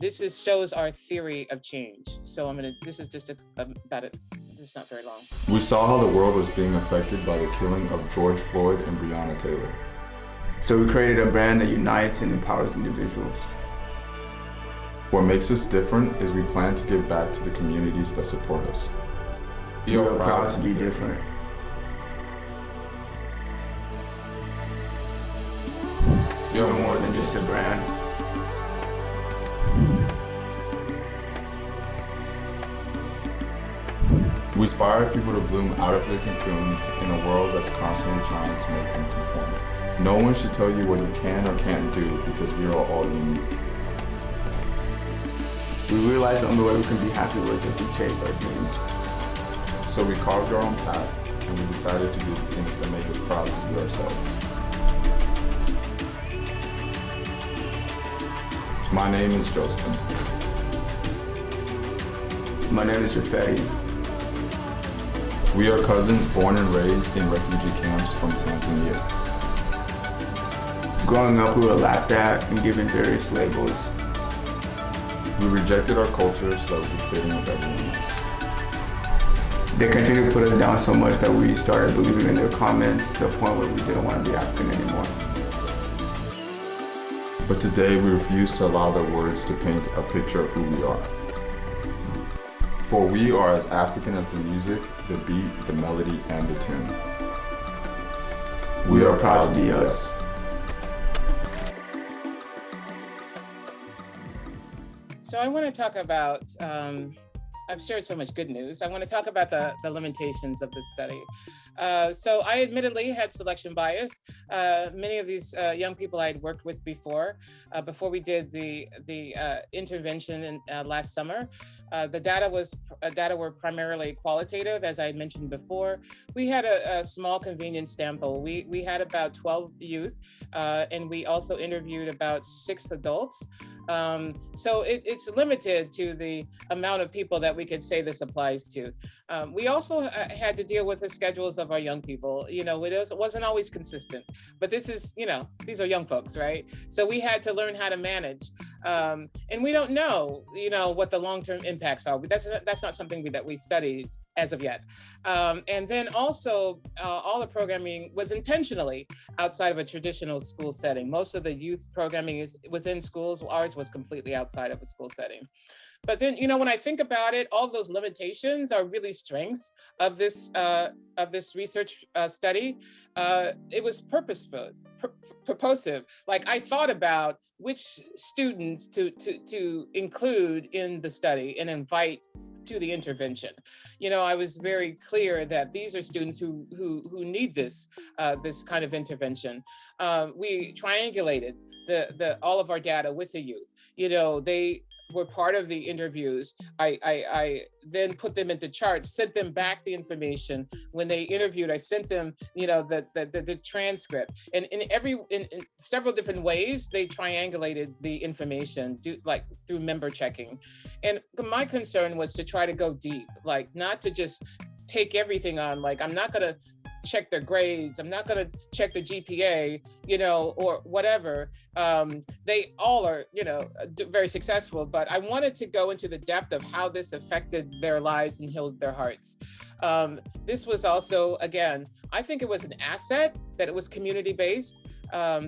this shows our theory of change. So this is just about it. This is not very long. We saw how the world was being affected by the killing of George Floyd and Breonna Taylor. So we created a brand that unites and empowers individuals. What makes us different is we plan to give back to the communities that support us. We are proud to be different. You're more than just a brand. We inspire people to bloom out of their cocoons in a world that's constantly trying to make them conform. No one should tell you what you can or can't do because we are all unique. We realized the only way we can be happy was if we chased our dreams. So we carved our own path and we decided to do the things that make us proud to be ourselves. My name is Joseph. My name is Jafetti. We are cousins born and raised in refugee camps from Tanzania. Growing up, we were laughed at and given various labels. We rejected our culture so that we could fit in with everyone else. They continued to put us down so much that we started believing in their comments to the point where we didn't want to be African anymore. But today we refuse to allow their words to paint a picture of who we are. For we are as African as the music, the beat, the melody, and the tune. We are proud to be us. So I want to talk about, I've shared so much good news. I want to talk about the limitations of this study. So I admittedly had selection bias. Many of these young people I had worked with before we did the intervention last summer. The data were primarily qualitative, as I mentioned before. We had a small convenient sample. We had about 12 youth, and we also interviewed about 6 adults. So it's limited to the amount of people that we could say this applies to. We also had to deal with the schedules of our young people. You know, it wasn't always consistent, but this is, you know, these are young folks, right? So we had to learn how to manage. And we don't know, you know, what the long-term impacts are. But that's not something that we studied as of yet. And then also, all the programming was intentionally outside of a traditional school setting. Most of the youth programming is within schools. Ours was completely outside of a school setting. But then, you know, when I think about it, all those limitations are really strengths of this research study. It was purposeful, purposive. Like, I thought about which students to include in the study and invite to the intervention. You know, I was very clear that these are students who need this kind of intervention. We triangulated all of our data with the youth. You know, they were part of the interviews. I then put them into charts, sent them back the information. When they interviewed, I sent them, you know, the transcript. And in several different ways, they triangulated the information, through member checking. And my concern was to try to go deep, like not to just take everything on. Like, I'm not gonna check their grades, I'm not gonna check their GPA, you know, or whatever. They all are, you know, very successful, but I wanted to go into the depth of how this affected their lives and healed their hearts. This was also, again, I think it was an asset that it was community-based.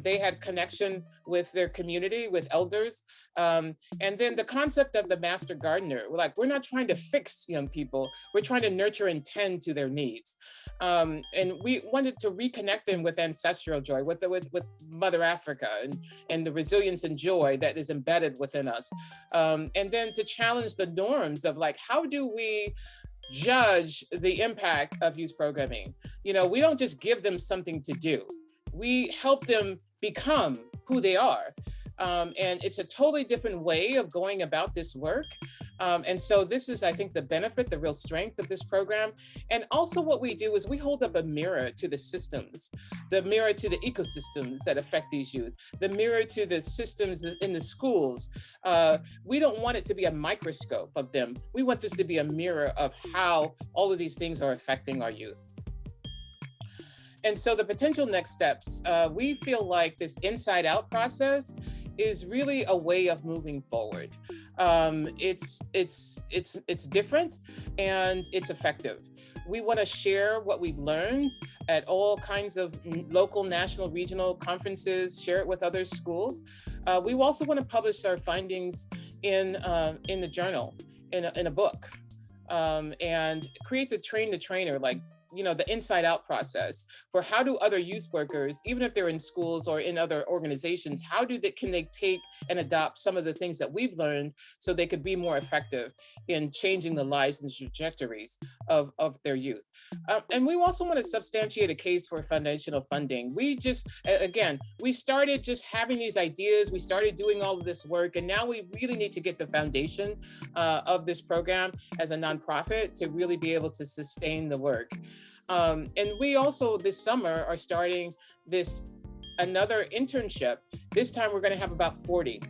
They had connection with their community, with elders. And then the concept of the master gardener, like, we're not trying to fix young people, we're trying to nurture and tend to their needs. And we wanted to reconnect them with ancestral joy, with Mother Africa and the resilience and joy that is embedded within us. And then to challenge the norms of, like, how do we judge the impact of youth programming? You know, we don't just give them something to do. We help them become who they are. And it's a totally different way of going about this work. And so this is, I think, the benefit, the real strength of this program. And also what we do is we hold up a mirror to the systems, the mirror to the ecosystems that affect these youth, the mirror to the systems in the schools. We don't want it to be a microscope of them. We want this to be a mirror of how all of these things are affecting our youth. And so the potential next steps, we feel like this inside out process is really a way of moving forward. It's different and it's effective. We want to share what we've learned at all kinds of local, national, regional conferences, share it with other schools. We also want to publish our findings in the journal, in a book, and create the train the trainer, like, you know, the inside out process for how do other youth workers, even if they're in schools or in other organizations, can they take and adopt some of the things that we've learned so they could be more effective in changing the lives and trajectories of their youth. And we also want to substantiate a case for foundational funding. We started just having these ideas, we started doing all of this work, and now we really need to get the foundation of this program as a nonprofit to really be able to sustain the work. And we also this summer are starting another internship. This time we're going to have about 40.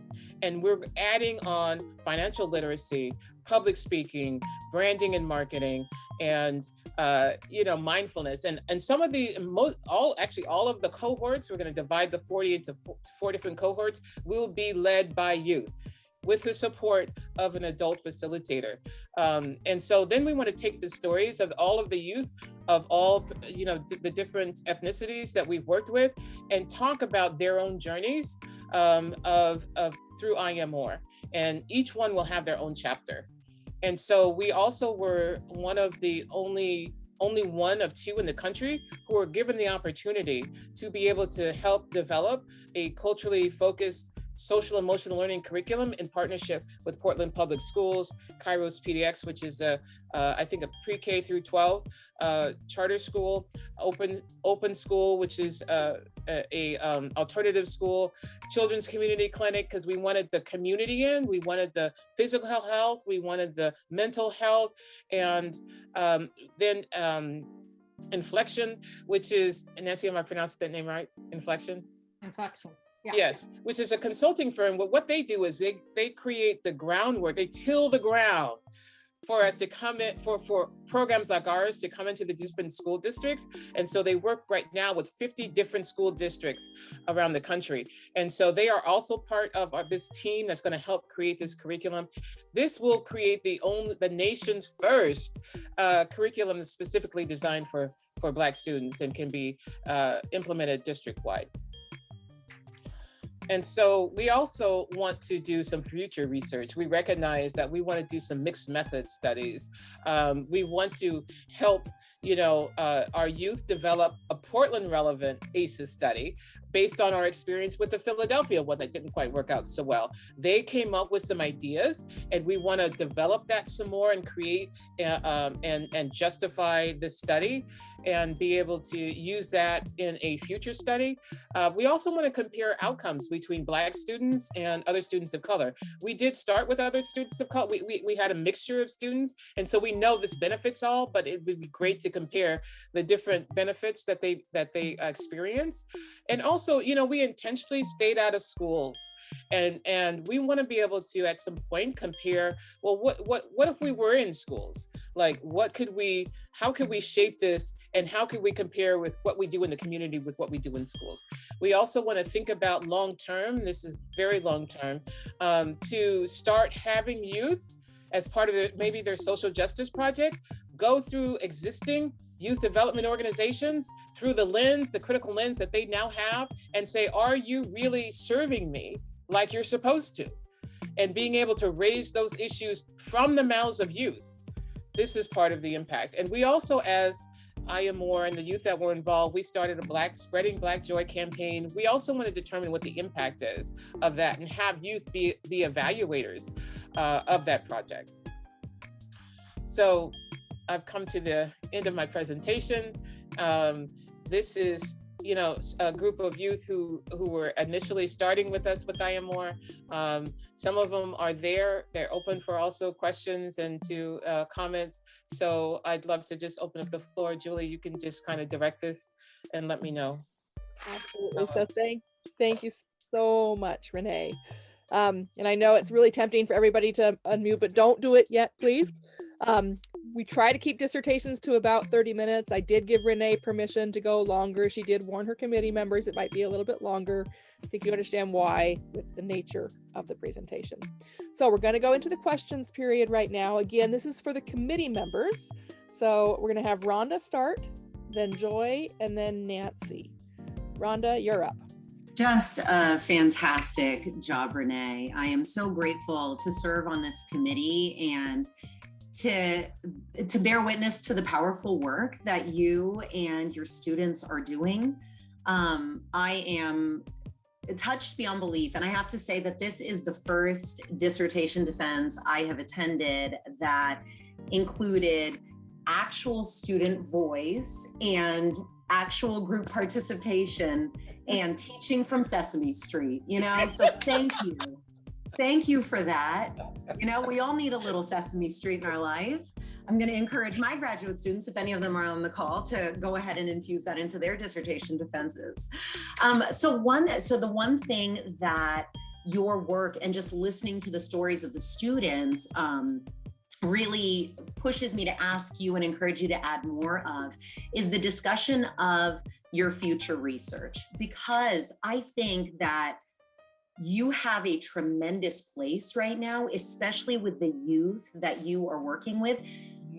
And we're adding on financial literacy, public speaking, branding and marketing, and mindfulness. And some of the all of the cohorts, we're going to divide the 40 into four different cohorts, will be led by youth with the support of an adult facilitator. And so then we want to take the stories of all of the youth of all, the different ethnicities that we've worked with and talk about their own journeys through I Am More. And each one will have their own chapter. And so we also were one of the only one of two in the country who were given the opportunity to be able to help develop a culturally focused social emotional learning curriculum in partnership with Portland Public Schools, Kairos PDX, which is I think a pre-K through 12 charter school, open school, which is a alternative school, children's community clinic, because we wanted the community in, we wanted the physical health, we wanted the mental health, and then Inflection, which is, Nancy, am I pronouncing that name right? Inflection? Inflection. Yeah. Yes, which is a consulting firm. But what they do is they create the groundwork, they till the ground for us to come in, for programs like ours to come into the different school districts. And so they work right now with 50 different school districts around the country. And so they are also part of this team that's going to help create this curriculum. This will create the nation's first curriculum that's specifically designed for Black students and can be implemented district-wide. And so we also want to do some future research. We recognize that we want to do some mixed method studies. We want to help, our youth develop a Portland relevant ACEs study based on our experience with the Philadelphia one that didn't quite work out so well. They came up with some ideas, and we want to develop that some more and create and justify the study and be able to use that in a future study. We also want to compare outcomes between Black students and other students of color. We did start with other students of color. We had a mixture of students, and so we know this benefits all, but it would be great to compare the different benefits that they experience. And also, we intentionally stayed out of schools, and we want to be able to at some point compare, well, what if we were in schools? Like, how could we shape this, and how could we compare with what we do in the community with what we do in schools? We also want to think about long-term, this is very long-term, to start having youth as part of maybe their social justice project, go through existing youth development organizations through the critical lens that they now have, and say, are you really serving me like you're supposed to? And being able to raise those issues from the mouths of youth. This is part of the impact. And we also, as I Am More and the youth that were involved, we started a Spreading Black Joy campaign. We also want to determine what the impact is of that and have youth be the evaluators of that project. So I've come to the end of my presentation. This is, a group of youth who were initially starting with us with I Am More. Some of them are there. They're open for also questions and to comments. So I'd love to just open up the floor. Julie, you can just kind of direct this and let me know. Absolutely. So thank you so much, Renee. And I know it's really tempting for everybody to unmute, but don't do it yet, please. We try to keep dissertations to about 30 minutes. I did give Renee permission to go longer. She did warn her committee members it might be a little bit longer. I think you understand why with the nature of the presentation. So we're going to go into the questions period right now. Again, this is for the committee members. So we're going to have Rhonda start, then Joy, and then Nancy. Rhonda, you're up. Just a fantastic job, Renee. I am so grateful to serve on this committee and to bear witness to the powerful work that you and your students are doing. I am touched beyond belief. And I have to say that this is the first dissertation defense I have attended that included actual student voice and actual group participation and teaching from Sesame Street, so thank you. Thank you for that. We all need a little Sesame Street in our life. I'm going to encourage my graduate students, if any of them are on the call, to go ahead and infuse that into their dissertation defenses. So the one thing that your work and just listening to the stories of the students really pushes me to ask you and encourage you to add more of is the discussion of your future research, because I think that you have a tremendous place right now, especially with the youth that you are working with,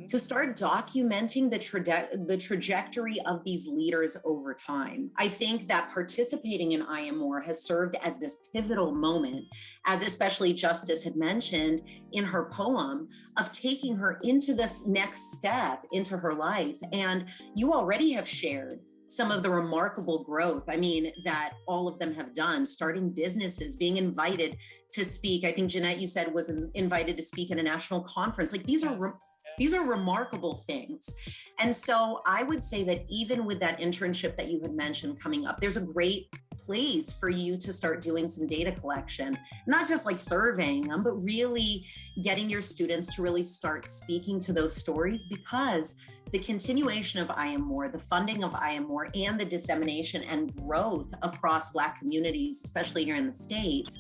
to start documenting the trajectory of these leaders over time. I think that participating in I Am More has served as this pivotal moment, as especially Justice had mentioned in her poem, of taking her into this next step into her life. And you already have shared some of the remarkable growth, I mean, that all of them have done, starting businesses, being invited to speak. I think Jeanette, you said, was invited to speak at a national conference. Like these are remarkable things. And so I would say that even with that internship that you had mentioned coming up, there's a great place for you to start doing some data collection, not just like surveying them, but really getting your students to really start speaking to those stories, because the continuation of I Am More, the funding of I Am More, and the dissemination and growth across Black communities, especially here in the States,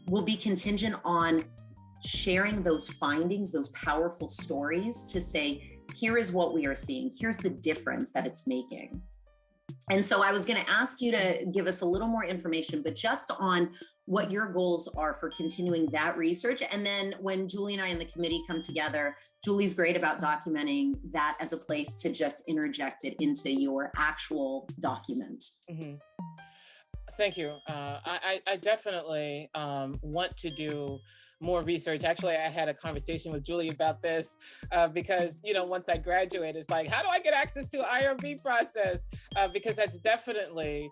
will be contingent on sharing those findings, those powerful stories to say, here is what we are seeing, here's the difference that it's making. And so I was going to ask you to give us a little more information, but just on what your goals are for continuing that research. And then when Julie and I and the committee come together, Julie's great about documenting that as a place to just interject it into your actual document. Mm-hmm. Thank you. I definitely want to do more research. Actually, I had a conversation with Julie about this because, once I graduate, it's like, how do I get access to IRB process? Because that's definitely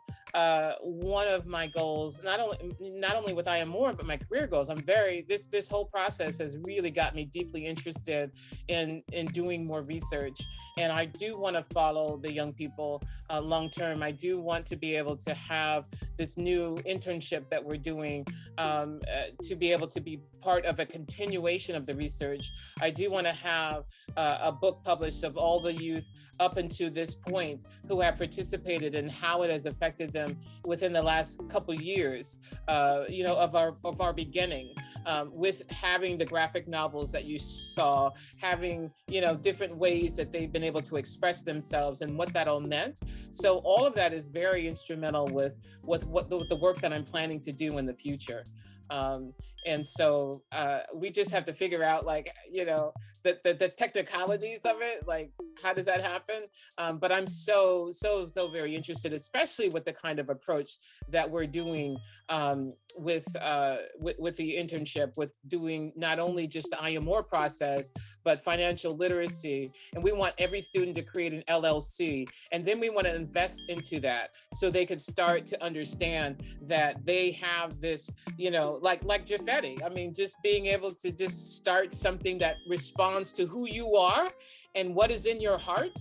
one of my goals, not only with I Am More, but my career goals. This whole process has really got me deeply interested in doing more research. And I do want to follow the young people long term. I do want to be able to have this new internship that we're doing to be able to be part of a continuation of the research. I do want to have a book published of all the youth up until this point who have participated and how it has affected them within the last couple years, of our beginning, with having the graphic novels that you saw, having, different ways that they've been able to express themselves and what that all meant. So all of that is very instrumental with the work that I'm planning to do in the future. And so we just have to figure out, the technicalities of it, like how does that happen? But I'm so very interested, especially with the kind of approach that we're doing with the internship, with doing not only just the I Am More process, but financial literacy. And we want every student to create an LLC. And then we want to invest into that so they could start to understand that they have this, like Jaffetti. I mean, just being able to just start something that responds to who you are and what is in your heart.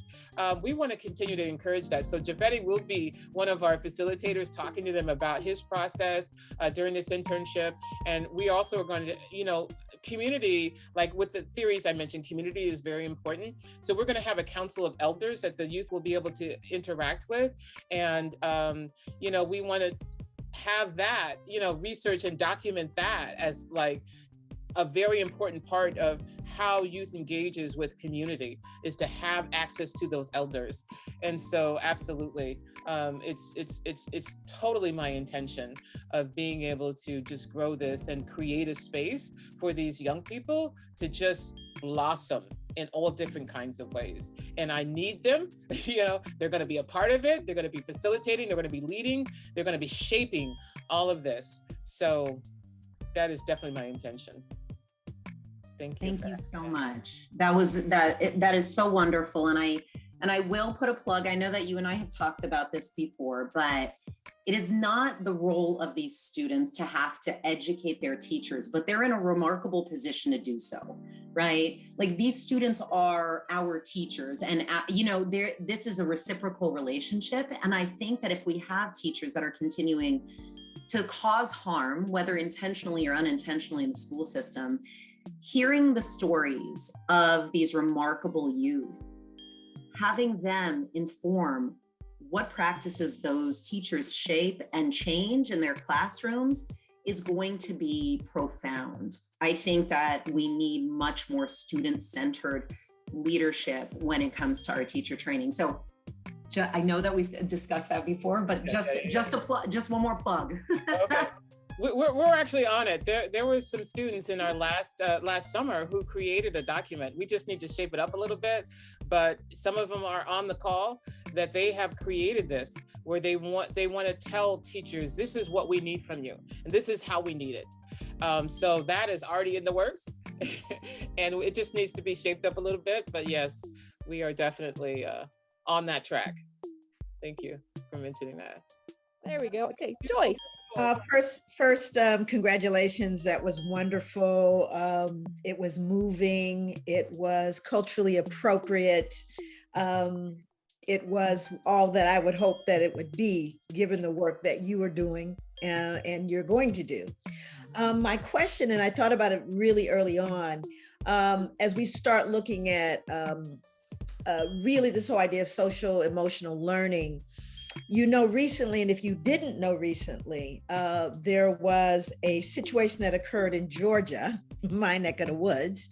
We want to continue to encourage that. So Jaffetti will be one of our facilitators, talking to them about his process during this internship. And we also are going to, community, like with the theories I mentioned, community is very important. So we're going to have a council of elders that the youth will be able to interact with. And, we want to have that, research and document that as like a very important part of how youth engages with community, is to have access to those elders. And so absolutely, it's totally my intention of being able to just grow this and create a space for these young people to just blossom in all different kinds of ways. And I need them, they're going to be a part of it. They're going to be facilitating, they're going to be leading, they're going to be shaping all of this. So that is definitely my intention. Thank you so much. That is so wonderful. And I will put a plug. I know that you and I have talked about this before, but it is not the role of these students to have to educate their teachers, but they're in a remarkable position to do so, right? Like these students are our teachers, and this is a reciprocal relationship. And I think that if we have teachers that are continuing to cause harm, whether intentionally or unintentionally in the school system, hearing the stories of these remarkable youth, having them inform what practices those teachers shape and change in their classrooms is going to be profound. I think that we need much more student-centered leadership when it comes to our teacher training. So I know that we've discussed that before, but just one more plug. Okay. We're actually on it. There was some students in our last summer who created a document. We just need to shape it up a little bit, but some of them are on the call that they have created this, where they want to tell teachers, this is what we need from you, and this is how we need it. So that is already in the works, and it just needs to be shaped up a little bit. But yes, we are definitely on that track. Thank you for mentioning that. There we go. Okay, Joy. First, congratulations. That was wonderful. It was moving. It was culturally appropriate. It was all that I would hope that it would be, given the work that you are doing and you're going to do. My question, and I thought about it really early on, as we start looking at really this whole idea of social emotional learning. You know, recently, and if you didn't know recently, there was a situation that occurred in Georgia, my neck of the woods,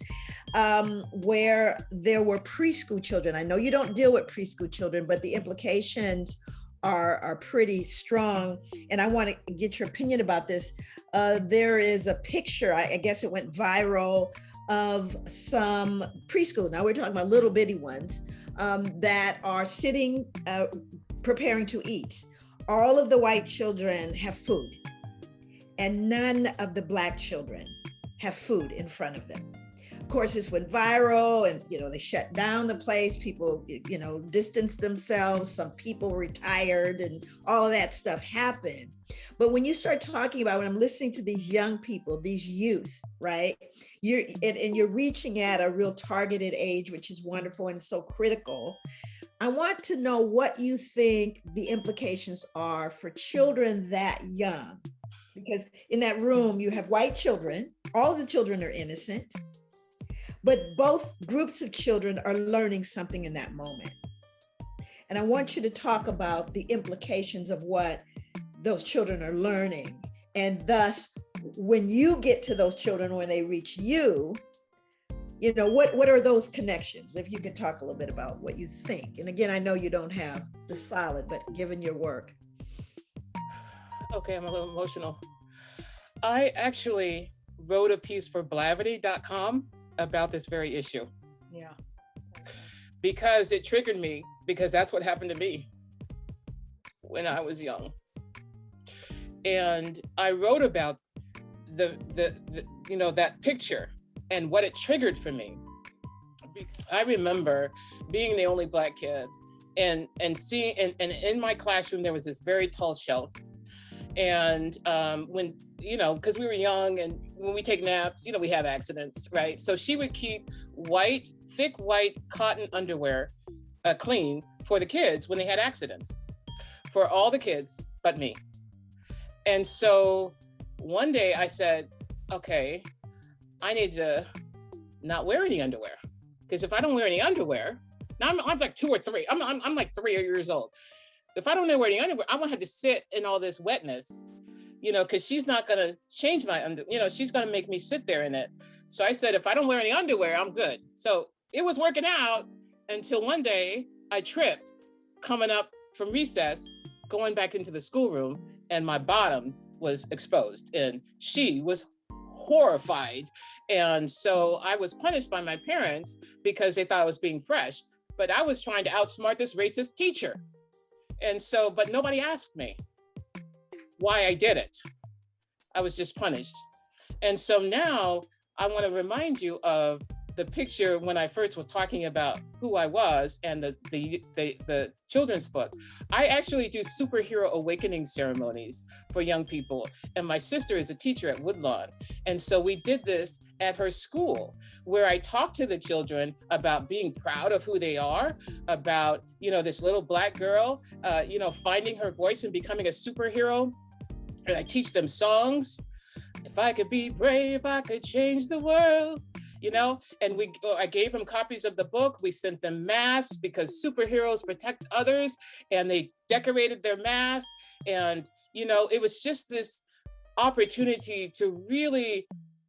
where there were preschool children. I know you don't deal with preschool children, but the implications are pretty strong. And I want to get your opinion about this. There is a picture, I guess it went viral, of some preschool. Now we're talking about little bitty ones that are sitting, preparing to eat. All of the white children have food, and none of the Black children have food in front of them. Of course, this went viral, and they shut down the place. People, distanced themselves. Some people retired, and all of that stuff happened. But when you start talking about, when I'm listening to these young people, these youth, right? You're reaching at a real targeted age, which is wonderful and so critical. I want to know what you think the implications are for children that young, because in that room you have white children, all of the children are innocent, but both groups of children are learning something in that moment. And I want you to talk about the implications of what those children are learning. And thus, when you get to those children, when they reach you, what are those connections? If you could talk a little bit about what you think. And again, I know you don't have the solid, but given your work. Okay, I'm a little emotional. I actually wrote a piece for Blavity.com about this very issue. Yeah. Because it triggered me, because that's what happened to me when I was young. And I wrote about that picture and what it triggered for me. I remember being the only Black kid and seeing, and in my classroom, there was this very tall shelf. And when, because we were young, and when we take naps, we have accidents, right? So she would keep thick white cotton underwear clean for the kids when they had accidents, for all the kids but me. And so one day I said, okay, I need to not wear any underwear, because if I don't wear any underwear, now I'm like 2 or 3. I'm like 3 years old. If I don't wear any underwear, I'm gonna have to sit in all this wetness, because she's not gonna change my she's gonna make me sit there in it. So I said, if I don't wear any underwear, I'm good. So it was working out until one day I tripped coming up from recess, going back into the schoolroom, and my bottom was exposed, and she was horrified. And so I was punished by my parents because they thought I was being fresh, but I was trying to outsmart this racist teacher. And so, but nobody asked me why I did it. I was just punished. And so now I want to remind you of the picture when I first was talking about who I was and the children's book. I actually do superhero awakening ceremonies for young people. And my sister is a teacher at Woodlawn. And so we did this at her school, where I talked to the children about being proud of who they are, about, this little Black girl, finding her voice and becoming a superhero. And I teach them songs. If I could be brave, I could change the world. And I gave them copies of the book. We sent them masks, because superheroes protect others, and they decorated their masks. And, it was just this opportunity to really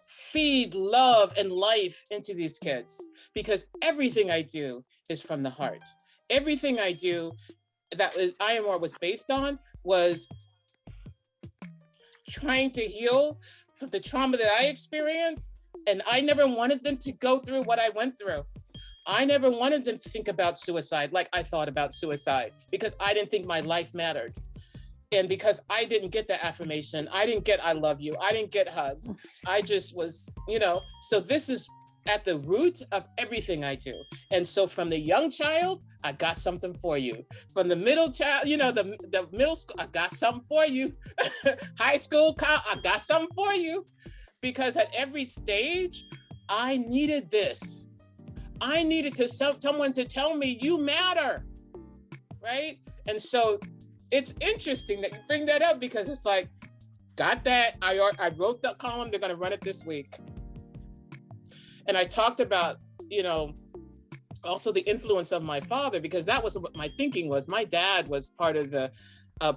feed love and life into these kids, because everything I do is from the heart. Everything I do that IMR was based on was trying to heal from the trauma that I experienced. And I never wanted them to go through what I went through. I never wanted them to think about suicide like I thought about suicide, because I didn't think my life mattered. And because I didn't get the affirmation, I didn't get I love you, I didn't get hugs. I just was, so this is at the root of everything I do. And so from the young child, I got something for you. From the middle child, the middle school, I got something for you. High school, I got something for you. Because at every stage, I needed this. I needed someone to tell me you matter, right? And so it's interesting that you bring that up, because it's like, got that. I wrote the column, they're gonna run it this week. And I talked about, also the influence of my father, because that was what my thinking was. My dad was part of the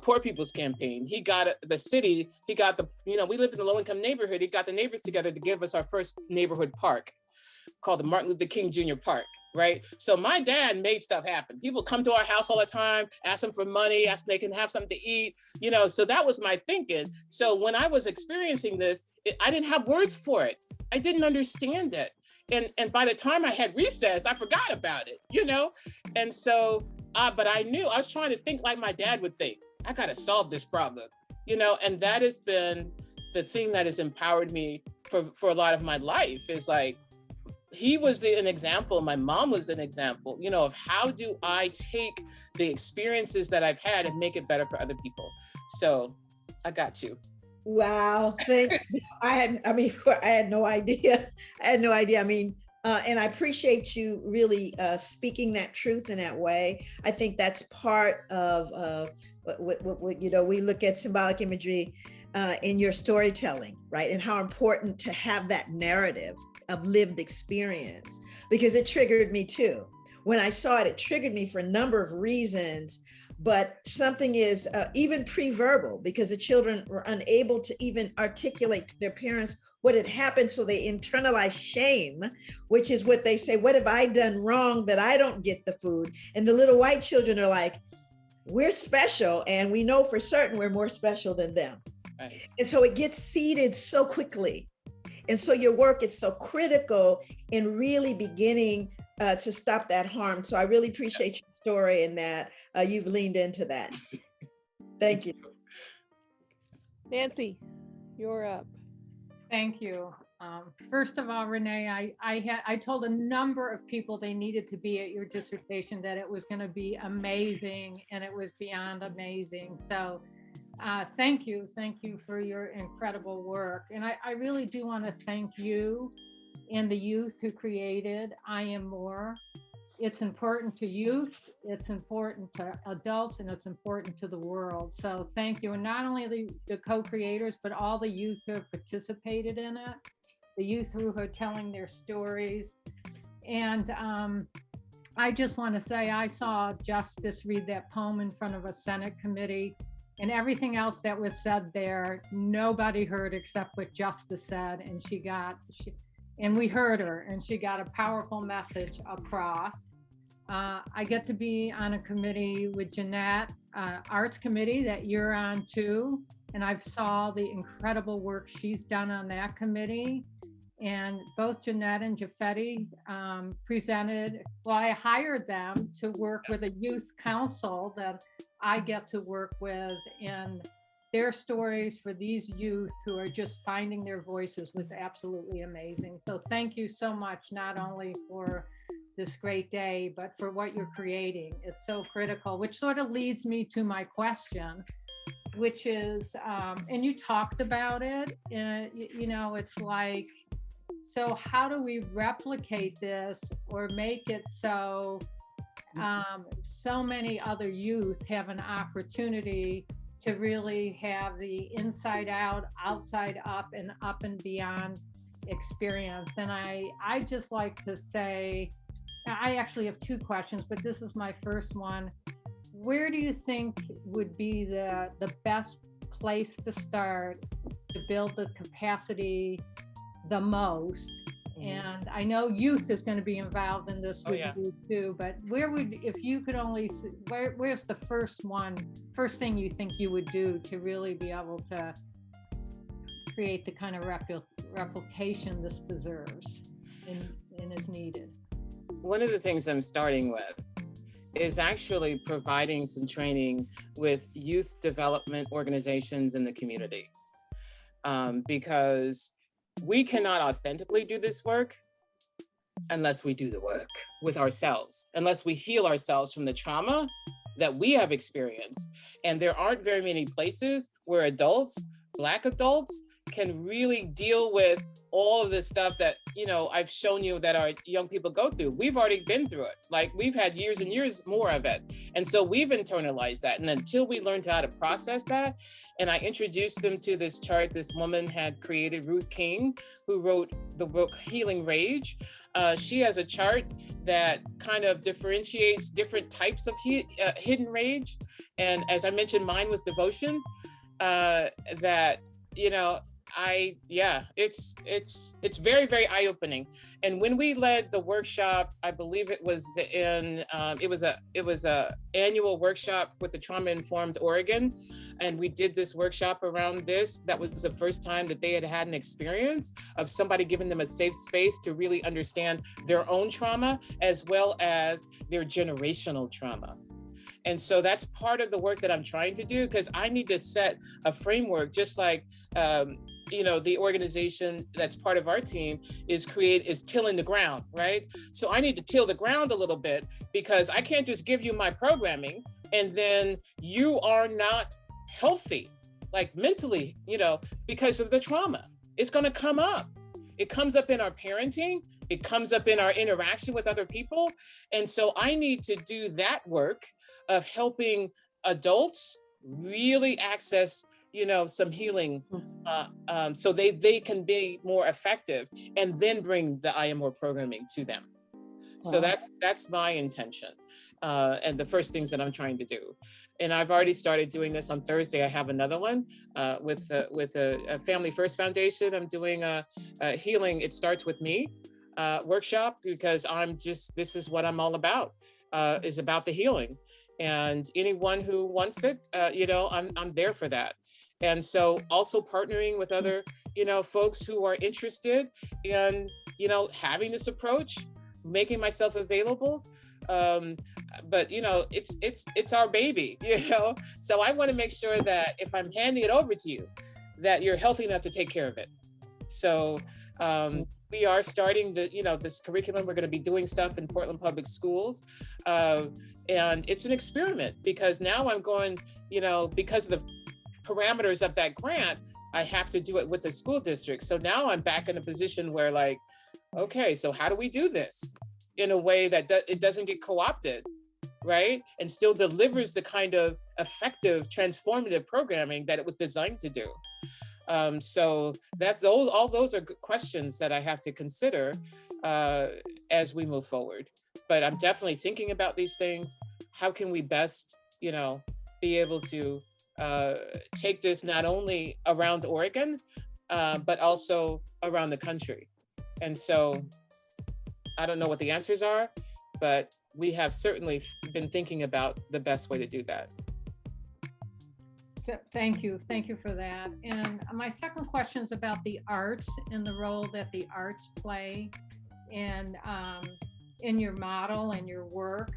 Poor People's Campaign. He got the city, we lived in a low income neighborhood. He got the neighbors together to give us our first neighborhood park called the Martin Luther King Jr. Park, right? So my dad made stuff happen. People come to our house all the time, ask them for money, ask if they can have something to eat, so that was my thinking. So when I was experiencing this, I didn't have words for it. I didn't understand it. And by the time I had recess, I forgot about it, And so, but I knew I was trying to think like my dad would think. I got to solve this problem, and that has been the thing that has empowered me for a lot of my life, is like, he was an example, my mom was an example, of how do I take the experiences that I've had and make it better for other people. So I got you. Wow. I had no idea. And I appreciate you really speaking that truth in that way. I think that's part of what we look at symbolic imagery in your storytelling, right? And how important to have that narrative of lived experience, because it triggered me too. When I saw it, it triggered me for a number of reasons. But something is even pre-verbal, because the children were unable to even articulate to their parents what had happened. So they internalize shame, which is what they say, what have I done wrong that I don't get the food? And the little white children are like, we're special, and we know for certain we're more special than them. Right. And so it gets seeded so quickly. And so your work is so critical in really beginning to stop that harm. So I really appreciate your story and that you've leaned into that. Thank you. Nancy, you're up. Thank you. First of all, Renee, I told a number of people they needed to be at your dissertation, that it was going to be amazing, and it was beyond amazing. So thank you for your incredible work. And I really do want to thank you and the youth who created I Am More. It's important to youth, it's important to adults, and it's important to the world. So thank you. And not only the co-creators, but all the youth who have participated in it, the youth who are telling their stories. And I just want to say, I saw Justice read that poem in front of a Senate committee, and everything else that was said there, nobody heard except what Justice said. And we heard her, and she got a powerful message across. I get to be on a committee with Jeanette, Arts Committee, that you're on too. And I've saw the incredible work she's done on that committee. And both Jeanette and Jaffetti I hired them to work with a youth council that I get to work with, and their stories for these youth who are just finding their voices was absolutely amazing. So thank you so much, not only for this great day, but for what you're creating. It's so critical, which sort of leads me to my question, which is, and you talked about it, it's like, so how do we replicate this or make it so so many other youth have an opportunity to really have the inside out, outside up, and beyond experience? And I just like to say, I actually have two questions, but this is my first one. Where do you think would be the best place to start to build the capacity the most. And I know youth is going to be involved in this with you too, but if you could only, where's the first thing you think you would do to really be able to create the kind of replication this deserves and is needed? One of the things I'm starting with is actually providing some training with youth development organizations in the community. Because we cannot authentically do this work unless we do the work with ourselves, unless we heal ourselves from the trauma that we have experienced. And there aren't very many places where adults, Black adults, can really deal with all of the stuff that, I've shown you that our young people go through. We've already been through it. Like, we've had years and years more of it. And so we've internalized that. And until we learned how to process that, and I introduced them to this chart this woman had created, Ruth King, who wrote the book Healing Rage. She has a chart that kind of differentiates different types of hidden rage. And as I mentioned, mine was devotion. It's very, very eye-opening. And when we led the workshop, I believe it was a annual workshop with the Trauma Informed Oregon. And we did this workshop around this. That was the first time that they had an experience of somebody giving them a safe space to really understand their own trauma as well as their generational trauma. And so that's part of the work that I'm trying to do, because I need to set a framework, just like, the organization that's part of our team is tilling the ground, right? So I need to till the ground a little bit, because I can't just give you my programming and then you are not healthy, like mentally, because of the trauma. It's going to come up. It comes up in our parenting. It comes up in our interaction with other people. And so I need to do that work of helping adults really access, some healing, so they can be more effective, and then bring the I Am More programming to them. So that's my intention. And the first things that I'm trying to do. And I've already started doing this. On Thursday, I have another one with a Family First Foundation. I'm doing a Healing It Starts With Me workshop, because this is what I'm all about, is about the healing. And anyone who wants it, I'm there for that. And so also partnering with other, folks who are interested in, having this approach, making myself available. But it's our baby, so I want to make sure that if I'm handing it over to you, that you're healthy enough to take care of it. So we are starting this curriculum. We're going to be doing stuff in Portland Public Schools, and it's an experiment, because now I'm going, because of the parameters of that grant, I have to do it with the school district. So now I'm back in a position where, like, okay, so how do we do this in a way that it doesn't get co-opted, right? And still delivers the kind of effective, transformative programming that it was designed to do. So all those are good questions that I have to consider as we move forward. But I'm definitely thinking about these things. How can we best, be able to take this not only around Oregon, but also around the country? And so I don't know what the answers are, but we have certainly been thinking about the best way to do that. Thank you for that. And my second question is about the arts and the role that the arts play in your model and your work.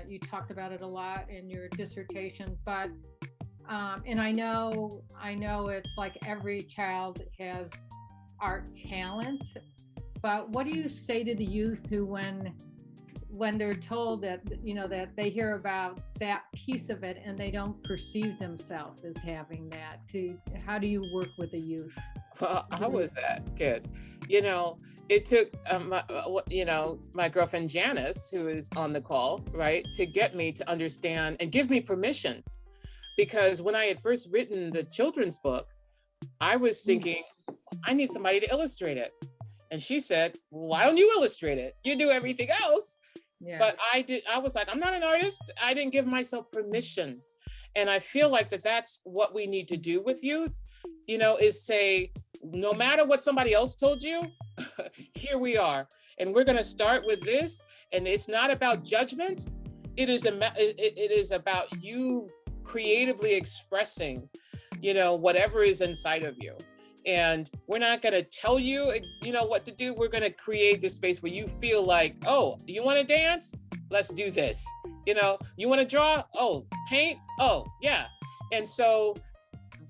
You talked about it a lot in your dissertation, but and I know it's like every child has art talent, but what do you say to the youth who, when they're told that, that they hear about that piece of it and they don't perceive themselves as having that? How do you work with the youth? Well, I was that kid. It took, my girlfriend Janice, who is on the call, right, to get me to understand and give me permission. Because when I had first written the children's book, I was thinking, I need somebody to illustrate it. And she said, well, why don't you illustrate it? You do everything else. Yeah. But I was like, I'm not an artist. I didn't give myself permission. And I feel like that's what we need to do with youth, you know, is say, no matter what somebody else told you, here we are. And we're going to start with this. And it's not about judgment. It is about you creatively expressing, you know, whatever is inside of you. And we're not going to tell you, you know, what to do. We're going to create this space where you feel like, oh, you want to dance? Let's do this. You know, you want to draw? Oh, paint? Oh, yeah. And so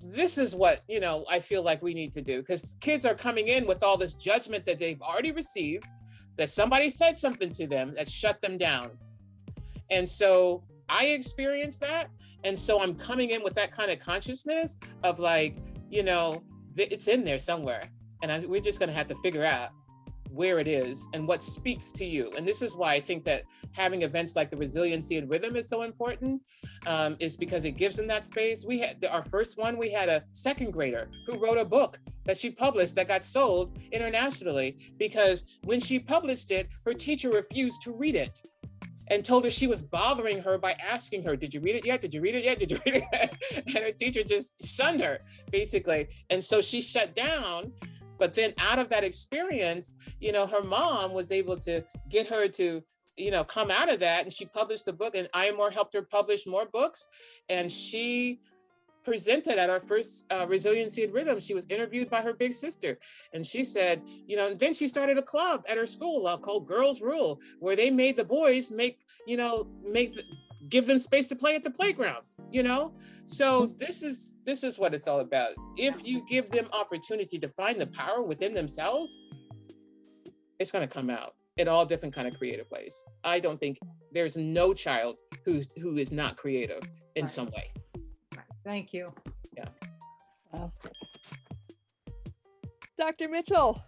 this is what, you know, I feel like we need to do, because kids are coming in with all this judgment that they've already received, that somebody said something to them that shut them down. And so I experienced that. And so I'm coming in with that kind of consciousness of like, you know, it's in there somewhere. And we're just going to have to figure out where it is and what speaks to you. And this is why I think that having events like the Resiliency and Rhythm is so important, is because it gives them that space. We had our first one, we had a second grader who wrote a book that she published that got sold internationally, because when she published it, her teacher refused to read it and told her she was bothering her by asking her, did you read it yet? Did you read it yet? Did you read it yet? And her teacher just shunned her, basically. And so she shut down. But then out of that experience, you know, her mom was able to get her to, you know, come out of that. And she published the book, and I More helped her publish more books. And she presented at our first Resiliency and Rhythm. She was interviewed by her big sister. And she said, you know, and then she started a club at her school called Girls Rule, where they made the boys give them space to play at the playground, you know? So this is what it's all about. If you give them opportunity to find the power within themselves, it's gonna come out in all different kind of creative ways. I don't think there's no child who is not creative in some way. Thank you. Yeah. Dr. Mitchell,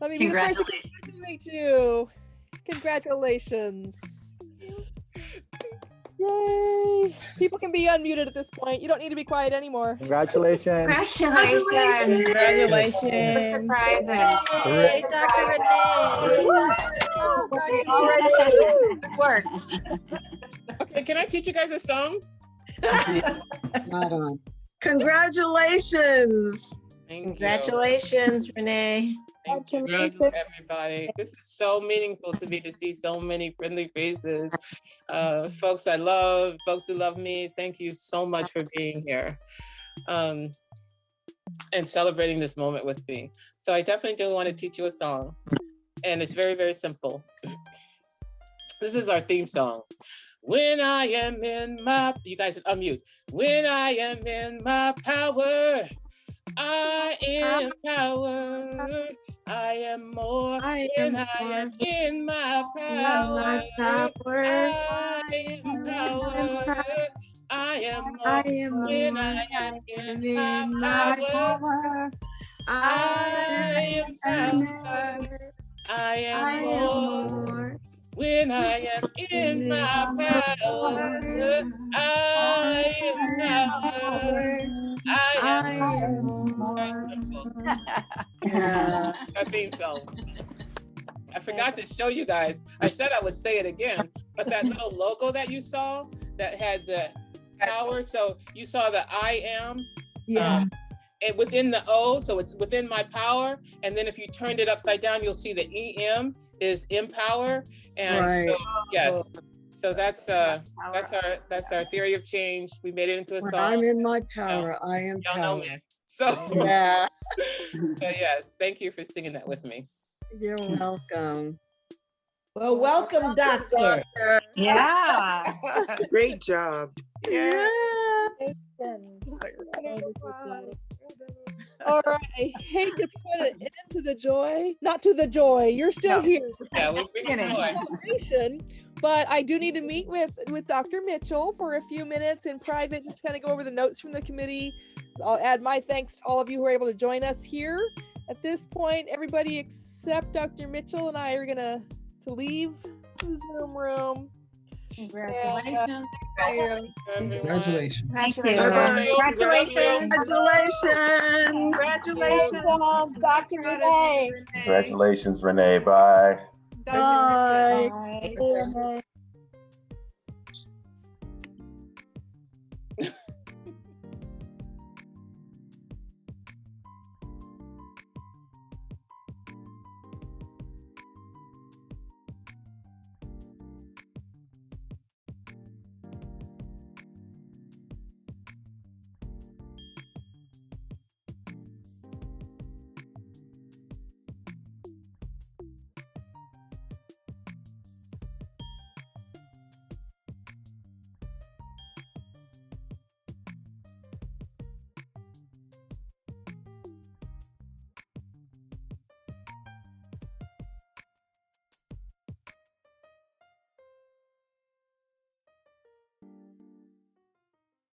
let me be the first to congratulate you. Congratulations. Yay. People can be unmuted at this point. You don't need to be quiet anymore. Congratulations. Congratulations. Congratulations. Surprising. Hey, Dr. Renee. Good work. Okay, can I teach you guys a song? Congratulations. Congratulations, Renee. Thank you, everybody. This is so meaningful to me to see so many friendly faces. Folks I love, folks who love me, thank you so much for being here and celebrating this moment with me. So I definitely do want to teach you a song. And it's very, very simple. This is our theme song. When I am in my, you guys unmute. When I am in my power, I am power. I am more when I am in my power. I am power. I am more when I am in my power. I am power. I am more when I am in my power. I am power. I am more. Our theme song. I forgot to show you guys. I said I would say it again, but that little logo that you saw that had the power. So you saw the I am. Yeah. And within the O, so it's within my power. And then if you turned it upside down, you'll see the EM is empower. And Right. so, yes. So that's our theory of change. We made it into a When song. I'm in my power, I am Y'all know power. me. So Yeah. so yes, thank you for singing that with me. You're welcome. Well, welcome, Doctor. Yeah. Great job. Yeah. All right, I hate to put an end to the joy, not to the joy. You're still here. Yeah, we're bringing joy. Celebration, but I do need to meet with Dr. Mitchell for a few minutes in private, just kind of go over the notes from the committee. I'll add my thanks to all of you who are able to join us here. At this point, everybody except Dr. Mitchell and I are gonna leave the Zoom room. Congratulations. Congratulations. Thank you. Congratulations. Congratulations, Dr. Renee. Congratulations, Renee. Bye. Bye. Bye.